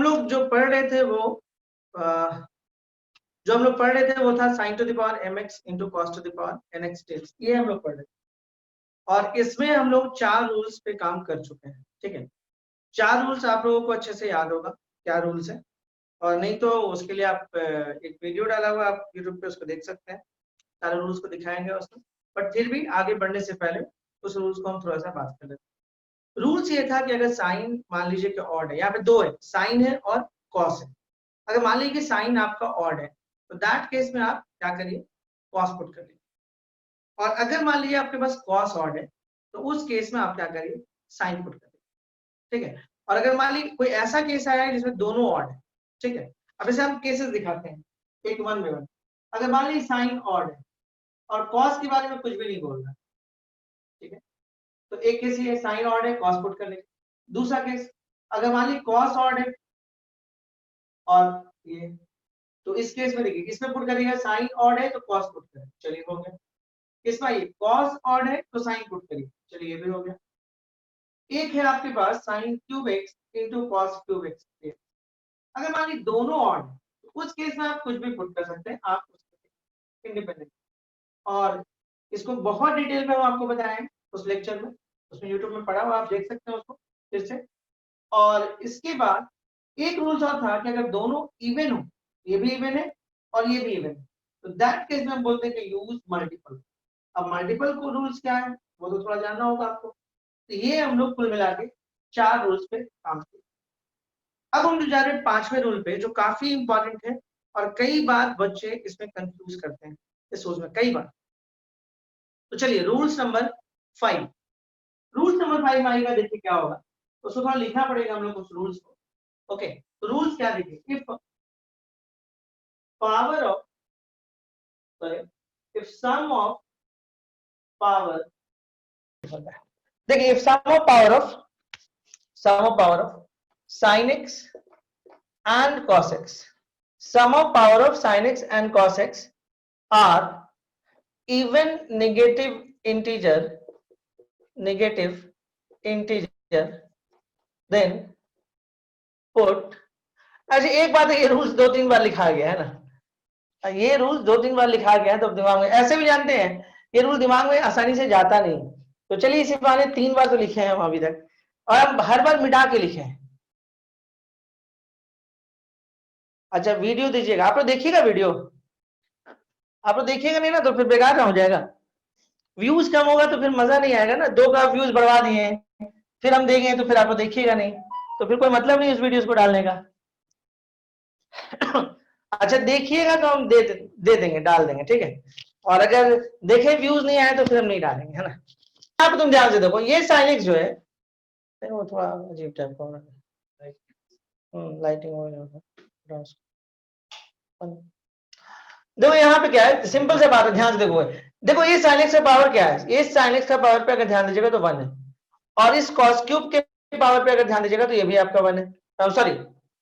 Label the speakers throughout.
Speaker 1: हम लोग जो पढ़ रहे थे वो था sin to the power mx into cos to the power nx dx, ये हम लोग पढ़ रहे थे। और इसमें हम लोग 4 रूल्स पे काम कर चुके हैं, ठीक है। 4 रूल्स आप लोगों को अच्छे से याद होगा क्या रूल्स है, और नहीं तो उसके लिए आप एक वीडियो डाला हुआ, आप यूट्यूब पे उसको देख सकते हैं, सारे रूल्स को दिखाएंगे उसमें। बट फिर भी आगे बढ़ने से पहले उस रूल्स को हम थोड़ा सा बात कर लेते हैं। रूल्स ये था कि अगर साइन मान लीजिए कि ऑड है, यहाँ पे दो है, साइन है और कॉस है। अगर मान लीजिए कि साइन आपका ऑड है तो दैट केस में आप क्या करिए, कॉस पुट करिए। और अगर मान लीजिए आपके पास कॉस ऑड है तो उस केस में आप क्या करिए, साइन पुट करिए, ठीक है। और अगर मान लीजिए कोई ऐसा केस आया है जिसमें दोनों ऑड है, ठीक है। अब इसे हम केसेस दिखाते हैं एक वन बाय वन। अगर मान लीजिए साइन ऑड है और कॉस के बारे में कुछ भी नहीं बोल रहा, ठीक है, तो एक केस ये साइन ऑड है, कॉस पुट कर लेंगे। दूसरा केस अगर मान लीजिए कॉस ऑड है और ये, तो इस केस में देखिए इसमें पुट करेगा, साइन ऑड है तो कॉस पुट करें, चलिए हो गया। इसमें ये कॉस ऑड है तो साइन पुट करिए, चलिए ये भी हो गया। एक है आपके पास sine cube x into cos cube x, अगर मान लीजिए दोनों ऑड है तो उस केस में आप कुछ भी पुट कर सकते हैं, आप इंडिपेंडेंट। और इसको बहुत डिटेल में हम आपको बताए हैं उस लेक्चर में, उसमें यूट्यूब में पढ़ा हुआ, आप देख सकते हैं उसको फिर से। और इसके बाद एक रूल और था कि अगर दोनों इवन हो, ये भी इवन है और ये भी इवन है, तो दैट केस में हम बोलते हैं कि यूज मल्टीपल। अब मल्टीपल को रूल्स क्या है वो तो थोड़ा जानना होगा आपको, तो ये हम लोग कुल मिला के 4 रूल्स पे काम किए। अब हम जा रहे हैं 5वें रूल पे, जो काफी इंपॉर्टेंट है और कई बार बच्चे इसमें कंफ्यूज करते हैं इस रूल्स में कई बार। तो चलिए रूल्स नंबर 5, रूल्स नंबर 5 आएगा, देखिए क्या होगा, तो उसको थोड़ा लिखना पड़ेगा हम लोग उस रूल्स को। ओके, तो रूल्स क्या देखिए, if power of if sum of power, देखिए if sum of power of sin x and cos x, sum of power of sin x and cos x are even negative integer, then put। अच्छा एक बात है, ये rules 2-3 बार लिखा गया है ना, ये रूल्स 2-3 बार लिखा गया है तो दिमाग में ऐसे भी जानते हैं, ये रूल दिमाग में आसानी से जाता नहीं, तो चलिए इसी बहाने 3 बार तो लिखे हैं हम अभी तक, और हम हर बार मिटा के लिखे हैं। अच्छा वीडियो दीजिएगा, आप लोग देखिएगा वीडियो, आप लोग देखिएगा नहीं ना तो फिर बेकार ना हो जाएगा, व्यूज कम होगा तो फिर मजा नहीं आएगा ना। 2 का व्यूज बढ़वा दिए फिर हम देंगे तो फिर आप लोग देखिएगा नहीं, तो फिर कोई मतलब नहीं उस वीडियोस को डालने का। अच्छा देखिएगा तो हम दे देंगे, डाल देंगे, ठीक है। और अगर देखे व्यूज नहीं आए तो फिर हम नहीं डालेंगे, है ना। आप तुम ध्यान से देखो, ये sin x जो है वो थोड़ा अजीब टाइप का हो रहा है, लाइटिंग हो रहा है। देखो यहाँ पे क्या है, सिंपल से बात है, ध्यान से देखो ये sin x का पावर क्या है, ये sin x का पावर पे अगर ध्यान दीजिएगा तो 1 है, और इस cos क्यूब के पावर पे अगर ध्यान दीजिएगा तो ये भी आपका 1 है, सॉरी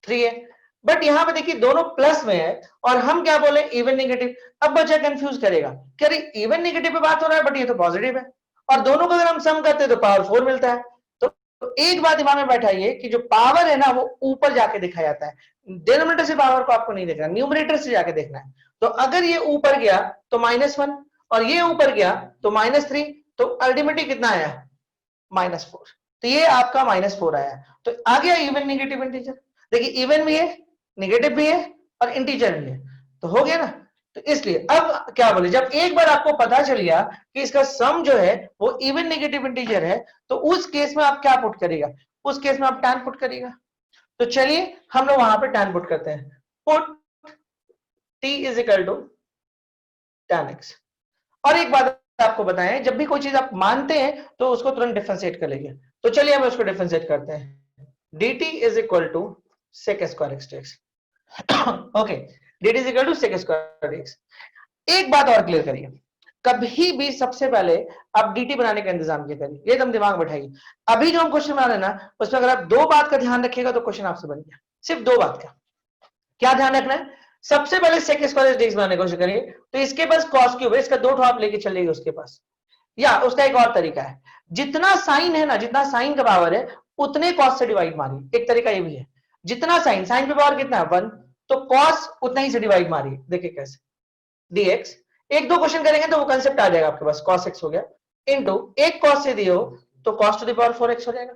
Speaker 1: 3 है। बट यहाँ पे देखिए दोनों प्लस में है और हम क्या बोले, इवन नेगेटिव। अब बच्चा कंफ्यूज करेगा कि अरे इवन नेगेटिव पे बात हो रहा है बट ये तो पॉजिटिव है, और दोनों को अगर हम सम करते हैं तो पावर 4 मिलता है। तो एक बात दिमाग में बैठाइए कि जो पावर है ना वो ऊपर जाके देखा जाता है, डिनोमिनेटर से पावर को आपको नहीं देखना, न्यूमरेटर से जाके देखना है। तो अगर ये ऊपर गया तो -1 और ये ऊपर गया तो -3, तो अल्टीमेटली कितना आया, -4, तो ये आपका -4 आया। तो आ गया इवन नेगेटिव इंटीजर। देखिए इवन भी है, नेगेटिव भी है और इंटीजर भी है, तो हो गया ना। तो इसलिए अब क्या बोले, जब एक बार आपको पता चल गया कि इसका सम जो है वो इवन नेगेटिव इंटीजर है, तो उस केस में आप क्या पुट करेगा, उस केस में आप tan पुट करेगा। तो चलिए हम लोग वहां पे tan पुट करते हैं, put t is equal to tan x। और एक बात आपको बताएं, जब भी कोई चीज आप मानते हैं तो उसको तुरंत डिफरेंशिएट कर लेंगे, तो चलिए हम उसको डिफरेंशिएट करते हैं, dt is equal to sec square x dx। Okay, dt is equal to sec square x। एक बात और क्लियर करिए, कभी भी सबसे पहले आप dt बनाने का इंतजाम किया करिए, ये एकदम दिमाग बैठाइए। अभी जो हम क्वेश्चन बना रहे हैं ना, उसमें अगर आप 2 बात का ध्यान रखिएगा तो क्वेश्चन आपसे बन गया, सिर्फ 2 बात का। क्या ध्यान रखना है, सबसे पहले sec स्क्वायर x dx बनाने की कोशिश करिए, तो इसके पास cos क्यूब है, इसका 2 ठो आप लेके चलेंगे उसके पास। या उसका एक और तरीका है, जितना साइन है ना, जितना साइन का पावर है उतने cos से डिवाइड मारिए, एक तरीका ये भी है।
Speaker 2: जितना साइन, साइन पे पावर कितना है 1, तो कॉस उतना ही से डिवाइड मारिए, देखिए कैसे dx, एक दो क्वेश्चन करेंगे तो वो कंसेप्ट आ जाएगा आपके पास, cos x हो गया इनटू एक cos से दिए हो तो cos to the power 4x हो जाएगा,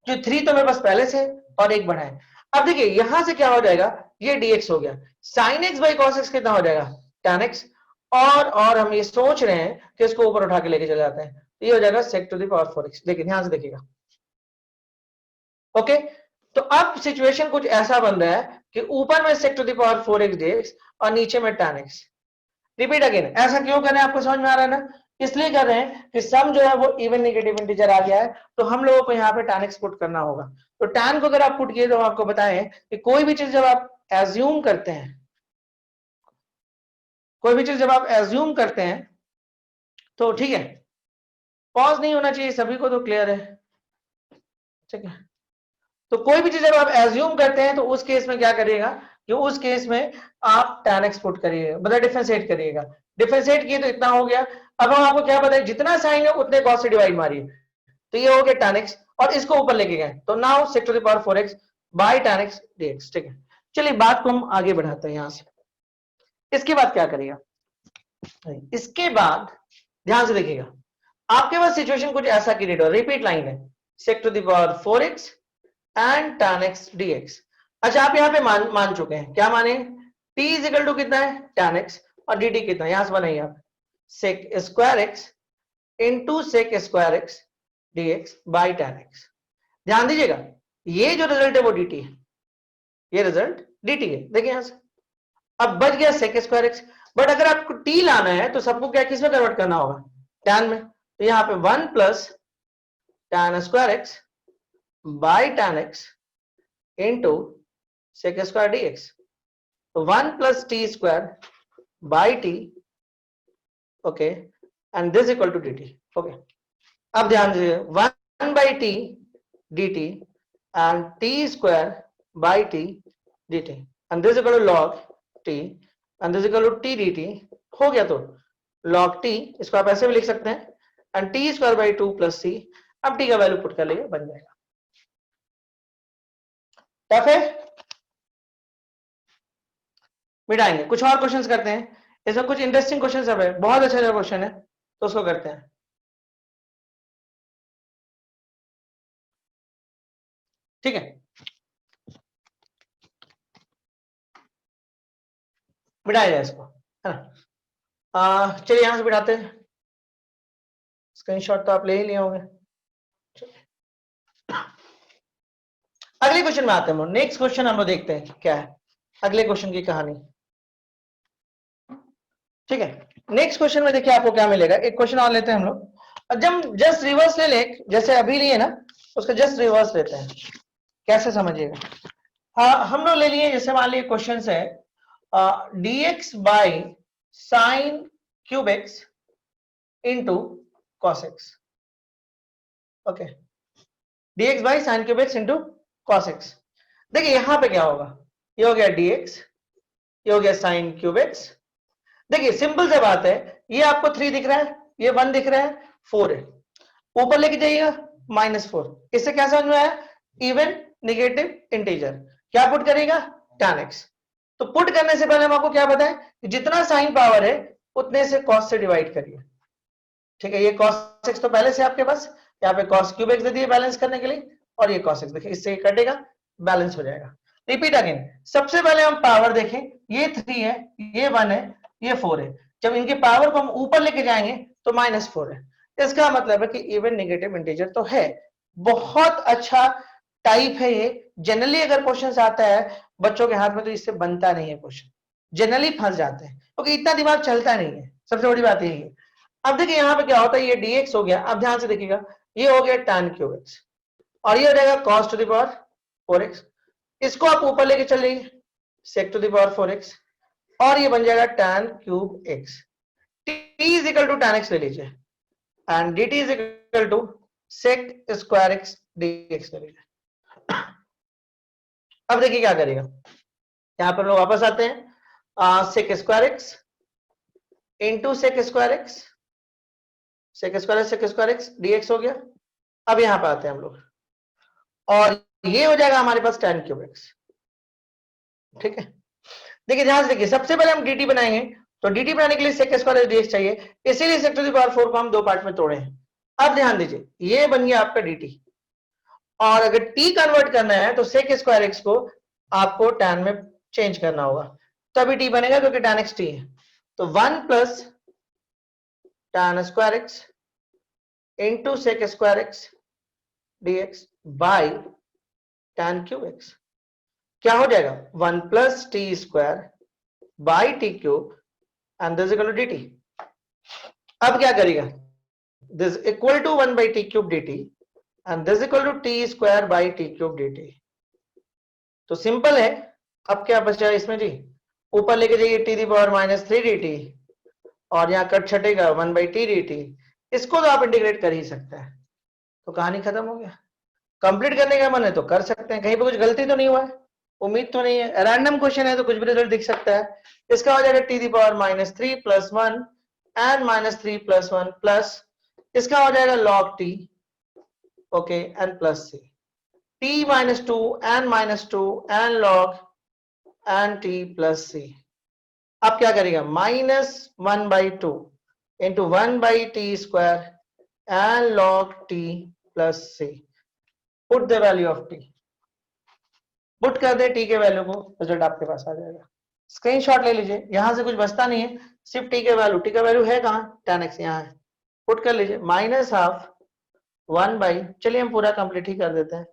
Speaker 2: जो 3 तो मेरे पास पहले से और एक बढ़ा है। अब देखिए यहां से क्या हो जाएगा, ये dx हो गया, sin x by cos x कितना हो जाएगा tan x, और हम ये सोच रहे हैं कि इसको ऊपर उठा के लेके चले जाते हैं, तो ये हो जाएगा sec to the power 4x। देखिए ध्यान से देखिएगा, ओके। तो अब सिचुएशन कुछ ऐसा बन रहा है कि ऊपर में sec to the power 4x dx और नीचे में tan x। रिपीट अगेन, ऐसा क्यों कर रहे हैं आपको समझ में आ रहा है ना, इसलिए कर रहे हैं कि सम जो है वो इवन नेगेटिव इंटीजर आ गया है, तो हम लोगों को यहाँ पे tan x पुट करना होगा। तो tan को अगर आप पुट किए तो हम आपको बताएं कि कोई भी चीज जब आप एज्यूम करते हैं, कोई भी चीज जब आप एज्यूम करते हैं तो ठीक है, पॉज नहीं होना चाहिए, सभी को तो क्लियर है, ठीक है। तो कोई भी चीज जब आप एज्यूम करते हैं तो उस केस में क्या करिएगा कि उस केस में आप tan x पुट करिएगा, मतलब डिफरेंशिएट करिएगा, डिफरेंशिएट किए तो इतना हो गया। अब हम आपको क्या बताएं, जितना साइन है उतने cos से डिवाइड मारिए, तो ये हो गया tan x, और इसको ऊपर लेके गए तो now sec to the power 4x by tan x dx, ठीक है। चलिए बात को हम आगे बढ़ाते हैं यहां से। इसके बाद क्या करिएगा, इसके बाद ध्यान से देखिएगा, आपके पास सिचुएशन कुछ ऐसा क्रिएट हो, रिपीट लाइन है, sec to the power 4x and tan x dx। अच्छा आप यहाँ पे मान चुके हैं, क्या माने, t इज इक्वल टू कितना है tan x और dt कितना, यहां से बनाइए आप sec square x into sec square x dx by tan x। ध्यान दीजिएगा ये जो रिजल्ट है वो dt है, ये रिजल्ट dt है, देखिए यहां से अब बच गया sec स्क्वायर x। बट अगर आपको t लाना है तो सबको क्या किस में कन्वर्ट करना होगा, tan में, तो यहाँ पे 1 plus tan square x by tan x into sec square dx, तो 1 plus T square by T, okay, and this equal to dt, okay. अब ध्यान दीजिए 1 by T dt and T square by T dt and this equal to log t and this equal to t dt हो गया। तो log t इसको आप ऐसे भी लिख सकते हैं and T square by 2 plus c, अब t का वैल्यू पुट कर लेंगे बन जाएगा। टफ है, मिटाएंगे, कुछ और क्वेश्चंस करते हैं, इसमें कुछ इंटरेस्टिंग क्वेश्चन सब है, बहुत अच्छा जो क्वेश्चन है तो उसको करते हैं, ठीक है। मिटाया जाए इसको, है ना। चलिए यहां से बिठाते हैं, स्क्रीनशॉट तो आप ले ही लिए होंगे। अगले क्वेश्चन में आते हैं, नेक्स्ट क्वेश्चन हम लोग देखते हैं क्या है अगले क्वेश्चन की कहानी, ठीक है। नेक्स्ट क्वेश्चन में देखिए आपको क्या मिलेगा, एक क्वेश्चन और लेते हैं हम लोग, जब जस्ट रिवर्स ले ले, जैसे अभी लिए ना उसका जस्ट रिवर्स लेते हैं, कैसे समझिएगा। हाँ हम लोग ले लिए, जैसे मान लीजिए क्वेश्चन है dx by sine cube x into cos x, okay, dx by sine cube x into cos x. देखिए यहां पे क्या होगा, ये हो गया dx, ये हो गया साइन क्यूब एक्स। देखिए सिंपल से बात है, ये आपको 3 दिख रहा है, ये 1 दिख रहा है, 4 है, ऊपर लेके जाइएगा -4, इससे क्या समझ में आया, इवन नेगेटिव इंटीजर, क्या पुट करेगा tan x। तो पुट करने से पहले हम आपको क्या बताएं कि जितना साइन पावर है उतने से कॉस से डिवाइड करिए, ठीक है। ये cos x तो पहले से आपके पास, यहाँ पे cos क्यूब x दे दिए बैलेंस करने के लिए, और ये cos x देखिए इससे कटेगा, बैलेंस हो जाएगा। रिपीट अगेन, सबसे पहले हम पावर देखें, ये 3 है, ये 1 है, ये 4 है, जब इनके पावर को हम ऊपर लेके जाएंगे तो -4 है, इसका मतलब है कि इवन नेगेटिव इंटीजर तो है। बहुत अच्छा टाइप है ये, जनरली अगर क्वेश्चन आता है बच्चों के हाथ में तो इससे बनता नहीं है क्वेश्चन, जनरली फंस जाते हैं क्योंकि इतना दिमाग चलता नहीं है, सबसे बड़ी बात यही है। अब देखिए यहाँ पे क्या होता है, ये dx हो गया, अब ध्यान से देखिएगा ये हो गया tan क्यूब x और ये हो जाएगा cos to the power 4x, इसको आप ऊपर लेके चलिए sec to the power 4x और ये बन जाएगा tan cube x, t is equal to tan x ले लीजिए and dt is equal to sec square x dx ले लीजिए। अब देखिए क्या करेगा, यहाँ पर लोग वापस आते हैं, sec square x into sec square x, sec square x dx हो गया। अब यहां पे आते हैं हम लोग और ये हो जाएगा हमारे पास tan क्यूब x, ठीक है, देखिए ध्यान से देखिए, सबसे पहले हम dt बनाएंगे, तो dt बनाने के लिए sec स्क्वायर dx चाहिए, इसीलिए sec टू द पावर 4 को हम दो पार्ट में तोड़े हैं। अब ध्यान दीजिए, ये बन गया आपका dt, और अगर t कन्वर्ट करना है तो sec स्क्वायर x को आपको tan में चेंज करना होगा, तभी t बनेगा, क्योंकि tan x t है। तो 1 plus tan square x into sec square x dx by tan cube x, क्या हो जाएगा 1 plus T square by T cube and this equal to dt। अब क्या करेगा, this equal to 1 by T cube dt and this equal to T square by T cube dt। तो simple है, अब क्या बचा इसमें जी, ऊपर लेके जाइए T the power minus 3 dt, और यहाँ कट छटेगा 1 बाई टी dt, इसको तो आप इंटीग्रेट कर ही सकते हैं, तो कहानी खत्म हो गया। कंप्लीट करने का मन है तो कर सकते हैं, कहीं पे कुछ गलती तो नहीं हुआ है, उम्मीद तो नहीं है, रैंडम क्वेश्चन है तो कुछ भी रिजल्ट दिख सकता है। इसका हो जाएगा t the power minus 3 plus 1 and minus 3 plus 1 plus, इसका हो जाएगा log t, okay, and plus c, t minus 2 and log and t plus c. अब क्या करेगा, minus 1 by 2 into 1 by t square and log t plus c, put the value of t, put कर दे t के value को, result आपके पास आ जाएगा। स्क्रीनशॉट ले लीजिए, यहां से कुछ बचता नहीं है, सिर्फ t के वैल्यू, t का वैल्यू है कहां, tan x यहाँ है, पुट कर लीजिए, माइनस हाफ 1 बाई, चलिए हम पूरा कंप्लीट ही कर देते हैं,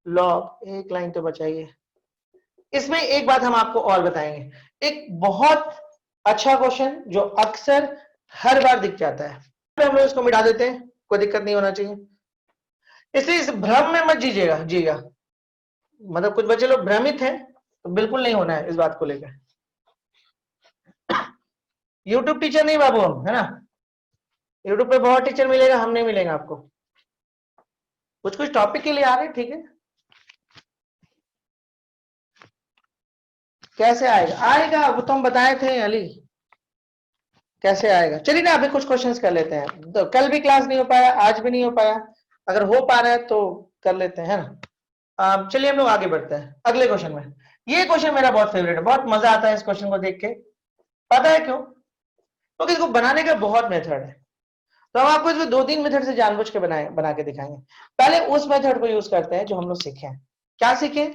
Speaker 2: log, एक लाइन तो बचाइए। इसमें एक बात हम आपको और बताएंगे, एक बहुत अच्छा क्वेश्चन जो अक्सर हर बार दिख जाता है, हम लोग इसको मिटा देते हैं, कोई दिक्कत नहीं होना चाहिए, इसलिए इस भ्रम में मत जीगा, मतलब कुछ बच्चे लोग भ्रमित हैं, तो बिल्कुल नहीं होना है इस बात को लेकर। यूट्यूब टीचर नहीं बाबू हम, है ना, यूट्यूब पे बहुत टीचर मिलेगा, हम नहीं मिलेंगे आपको, कुछ कुछ टॉपिक के लिए आ रहे, ठीक है। कैसे आएगा वो तो हम बताए थे अली, कैसे आएगा। चलिए ना अभी कुछ क्वेश्चंस कर लेते हैं, तो कल भी क्लास नहीं हो पाया, आज भी नहीं हो पाया, अगर हो पा रहा है तो कर लेते हैं ना। चलिए हम लोग आगे बढ़ते हैं अगले क्वेश्चन में। ये क्वेश्चन मेरा बहुत फेवरेट है, बहुत मजा आता है इस क्वेश्चन को देख के, पता है क्यों, क्योंकि इसको बनाने का बहुत मेथड है, तो हम आपको इसको 2-3 मेथड से जानबूझ के बना के दिखाएंगे। पहले उस मेथड को यूज करते हैं जो हम लोग सीखे हैं, क्या सीखे,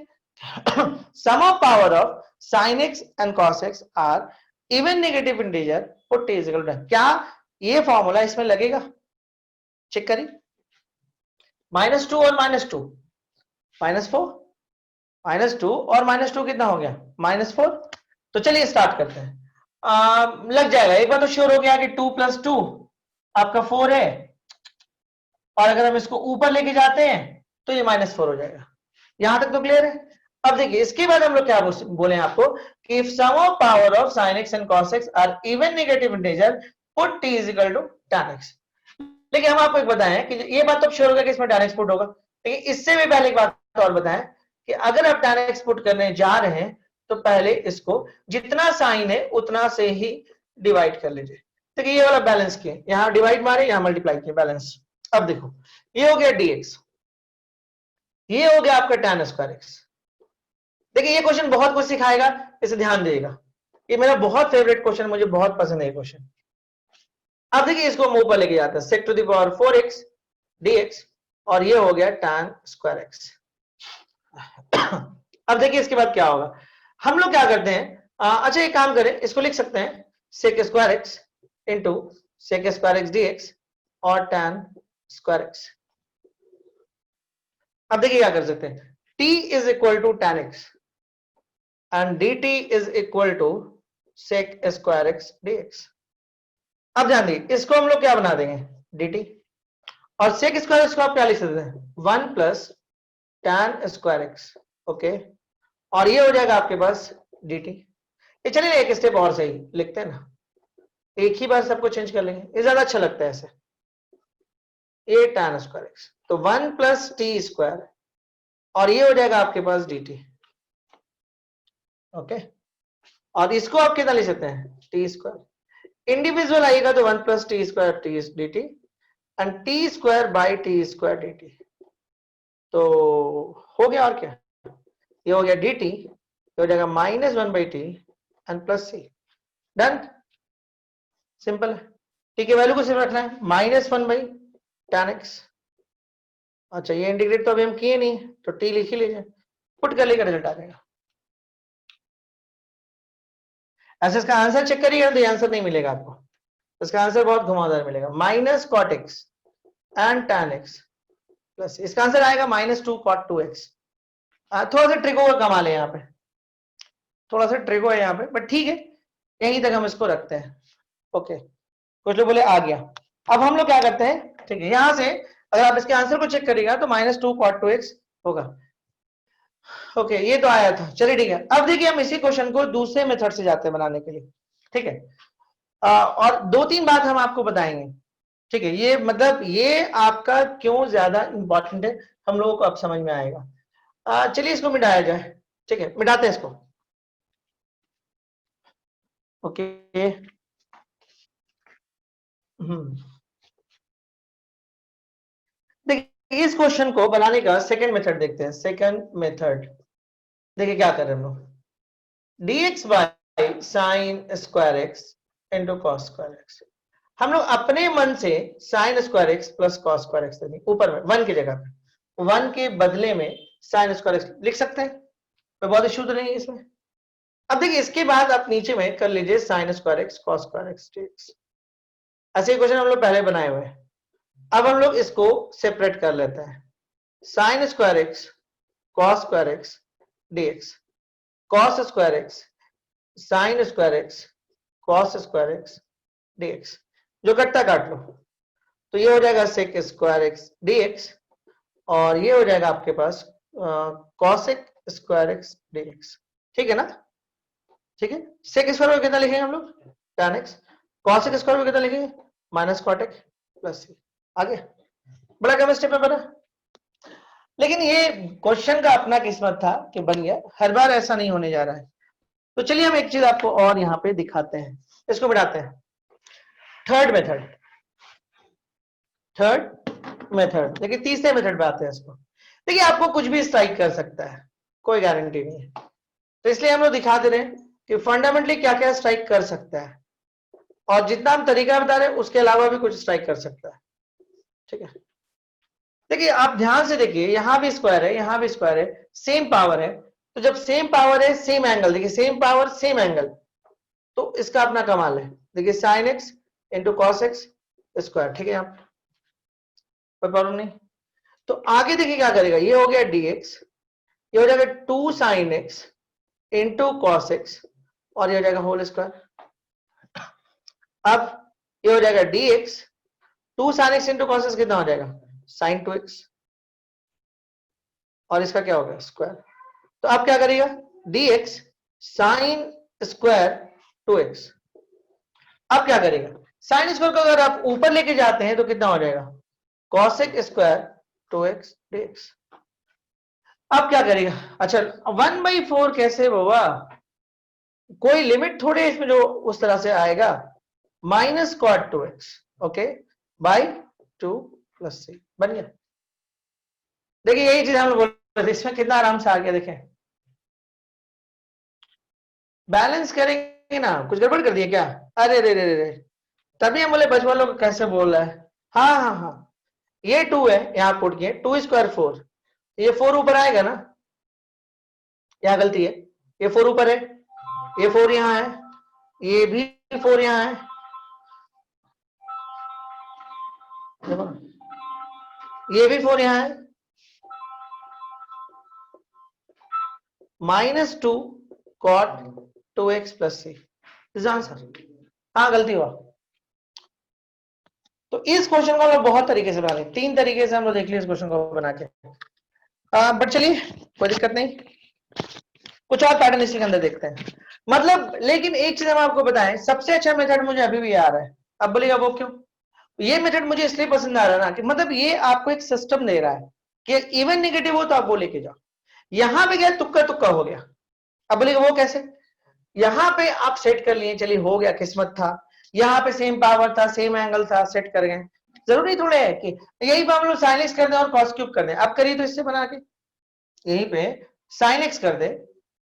Speaker 2: sum of power of sin x and cos x are even negative integer put t is equal to, क्या ये फॉर्मूला इसमें लगेगा, चेक करिए, -2 और -2 -4, -2 और -2 कितना हो गया, -4। तो चलिए स्टार्ट करते हैं, लग जाएगा, एक बार तो श्योर हो गया कि 2 + 2 आपका 4 है, और अगर हम इसको ऊपर लेके जाते हैं तो ये -4 हो जाएगा, यहां तक तो क्लियर है। अब देखिए इसके बाद हम लोग क्या बोले आपको कि if sum of power of sin x and cos x are even negative integer put t is equal to tan x। लेकिन हम आपको एक बताएं कि ये बात तो श्योर होगा कि इसमें tan x पुट होगा, लेकिन इससे भी पहले एक बात और बताएं कि अगर आप tan x पुट करने जा रहे हैं तो पहले इसको जितना साइन है उतना से ही डिवाइड कर लीजिए। देखिए ये वाला बैलेंस किए, यहां डिवाइड मारे, यहां मल्टीप्लाई किए, बैलेंस। अब देखो ये हो गया dx, ये हो गया आपका tan स्क्वायर x। देखिए ये क्वेश्चन बहुत कुछ सिखाएगा, इसे ध्यान देगा, ये मेरा बहुत फेवरेट क्वेश्चन, मुझे बहुत पसंद है ये क्वेश्चन। अब देखिए इसको हम ऊपर लेके जाते हैं, sec to the power 4x dx, और ये हो गया tan स्क्वायर x। अब देखिए इसके बाद क्या होगा, हम लोग क्या करते हैं, अच्छा एक काम करें, इसको लिख सकते हैं sec square x into sec square x dx और tan स्क्वायर x। अब देखिए क्या कर सकते हैं, t is equal to tan x and dt is equal to sec square x dx। अब ध्यान दीजिए इसको हम लोग क्या बना देंगे dt, और sec स्क्वायर x को आप क्या लिख सकते हैं 1 plus tan square x, okay, और ये हो जाएगा आपके पास dt। ये चलिए एक स्टेप और सही लिखते हैं ना, एक ही बार सबको चेंज कर लेंगे, ये ज्यादा अच्छा लगता है ऐसे, ये tan स्क्वायर x, तो 1 प्लस t स्क्वायर, और ये हो जाएगा आपके पास dt, ओके, और इसको आप कितना लिख सकते हैं टी स्क्वायर, इंडिविजुअल आएगा तो 1 plus T square T D T and T square by t square D T, तो हो गया, और क्या, ये हो गया डी टी हो जाएगा -1/t and plus C. Done, simple है। ठीक है, वैल्यू को सिर्फ रखना है -1/tan x। अच्छा, ये इंटीग्रेट तो अभी हम किए नहीं, तो t लिख ही लीजिए, पुट कर लेकर रिजल्ट आ जाएगा। ऐसे इसका आंसर चेक करिएगा तो ये आंसर नहीं मिलेगा आपको, इसका आंसर बहुत घुमावदार मिलेगा। -cot x and tan x plus, इसका आंसर आएगा -2 cot 2x। थोड़ा सा ट्रिको का कमाल है यहाँ पे, थोड़ा सा ट्रिको है यहाँ पे, बट ठीक है, यहीं तक हम इसको रखते हैं। ओके, कुछ लोग बोले आ गया। अब हम लोग क्या करते हैं, ठीक है, यहां से अगर आप इसके आंसर को चेक करिएगा तो -2 cot 2x होगा। ओके, ये तो आया था, चलिए ठीक है। अब देखिए हम इसी क्वेश्चन को दूसरे मेथड से जाते हैं बनाने के लिए, ठीक है। और 2-3 बात हम आपको बताएंगे, ठीक है। ये मतलब ये आपका क्यों ज्यादा इंपॉर्टेंट है हम लोगों को अब समझ में आएगा। चलिए इसको मिटाया जाए, ठीक है, मिटाते हैं इसको। ओके, देखिए इस क्वेश्चन को बनाने का सेकंड मेथड देखते हैं। सेकंड मेथड देखिए क्या कर रहे हैं हम लोग, dx by sine square x into cos square x. हम लोग अपने मन से sign square x plus cos square x देंगे, ऊपर में 1 की जगह पे 1 के बदले में साइन स्क्वायर एक्स लिख सकते हैं, तो बहुत इशू तो नहीं है इसमें। अब देखिए इसके बाद आप नीचे में कर लीजिए sign square x cos square x dx। ऐसे क्वेश्चन हम लोग पहले बनाए हुए हैं। अब हम लोग इसको सेपरेट कर लेते हैं, sine square x cos square x dx, cos square X sign square x cos square x dx, जो कटता काट लो, तो ये हो जाएगा सेक स्क्वायर एक्स dx, और ये हो जाएगा आपके पास कॉसेक स्क्वायर एक्स dx। ठीक है ना, ठीक है। सेक स्क्वायर को कितना लिखेंगे हम लोग, tan x, कॉसेक स्क्वायर को कितना लिखेंगे, माइनस कॉटेक प्लस सी। आगे बड़ा कम स्टेप में बना, लेकिन ये क्वेश्चन का अपना किस्मत था कि बन गया, हर बार ऐसा नहीं होने जा रहा है। तो चलिए हम एक चीज आपको और यहाँ पे दिखाते हैं, इसको बढ़ाते हैं। थर्ड मेथड, थर्ड मेथड देखिए, तीसरे मेथड पे आते हैं इसको। देखिए आपको कुछ भी स्ट्राइक कर सकता है, कोई गारंटी नहीं है, तो इसलिए हम लोग दिखा दे रहे हैं कि फंडामेंटली क्या क्या स्ट्राइक कर सकता है, और जितना हम तरीका बता रहे हैं उसके अलावा भी कुछ स्ट्राइक कर सकता है। ठीक है, देखिए आप ध्यान से देखिए, यहां भी स्क्वायर है, यहां भी स्क्वायर है, सेम पावर है, तो जब सेम पावर है सेम एंगल, देखिए सेम पावर सेम एंगल, तो इसका अपना कमाल है। देखिए sine x into cos x square, ठीक है, आप कोई प्रॉब्लम नहीं। तो आगे देखिए क्या करेगा, ये हो गया dx, ये हो जाएगा 2 sine x into cos x, और ये हो जाएगा होल स्क्वायर। अब ये हो जाएगा dx, 2 sine x into cos x कितना हो जाएगा, साइन 2x, और इसका क्या होगा स्क्वायर। तो आप क्या करिएगा, dx साइन स्क्वायर 2x। अब क्या करेगा, साइन स्क्वायर को अगर आप ऊपर लेके जाते हैं तो कितना हो जाएगा, कॉसेक स्क्वायर 2x dx। अब क्या करेगा, अच्छा 1/4 कैसे होगा, कोई लिमिट थोड़े है इसमें जो उस तरह से आएगा, minus cot 2x, okay, by 2 plus c, बन गया। देखिए यही चीज हम लोग बोल रहे थे, इसमें कितना आराम से आ गया, देखें बैलेंस करेंगे ना, कुछ गड़बड़ कर दिया क्या, अरे रे रे रे, तभी हम बोले बचपन लोग कैसे बोल रहा है। हाँ हाँ हाँ, ये 2 है, यहां पुट किए 2 स्क्वायर 4, ये 4 ऊपर आएगा ना, यहां गलती है, ये 4 ऊपर है, ये 4 यहां है, ये भी 4 यहां है, देखो ये भी 4 यहां है, -2 cot 2x plus C is answer. हाँ गलती हुआ। तो इस क्वेश्चन को हम लोग बहुत तरीके से बना लें, 3 तरीके से हम लोग देख लिए इस क्वेश्चन को बना के, बट चलिए कोई दिक्कत नहीं, कुछ और पैटर्न इसके अंदर देखते हैं। मतलब लेकिन एक चीज हम आपको बताएं, सबसे अच्छा मेथड मुझे अभी भी आ रहा है। अब बोलिएगा वो क्यों, ये मेथड मुझे इसलिए पसंद आ रहा है ना कि मतलब ये आपको एक सिस्टम दे रहा है कि इवन नेगेटिव हो तो आप वो लेके जाओ। यहां पे गया तुक्का तुक्का हो गया, अब बोलिएगा वो कैसे, यहां पे आप सेट कर लिए, चलिए हो गया, किस्मत था, यहाँ पे सेम पावर था सेम एंगल था, सेट कर गए। जरूरी थोड़े है कि यही पे हम लोग साइन एक्स कर दें और कॉस क्यूब कर दें, अब करिए तो इससे बना के यहीं पे साइन एक्स कर दे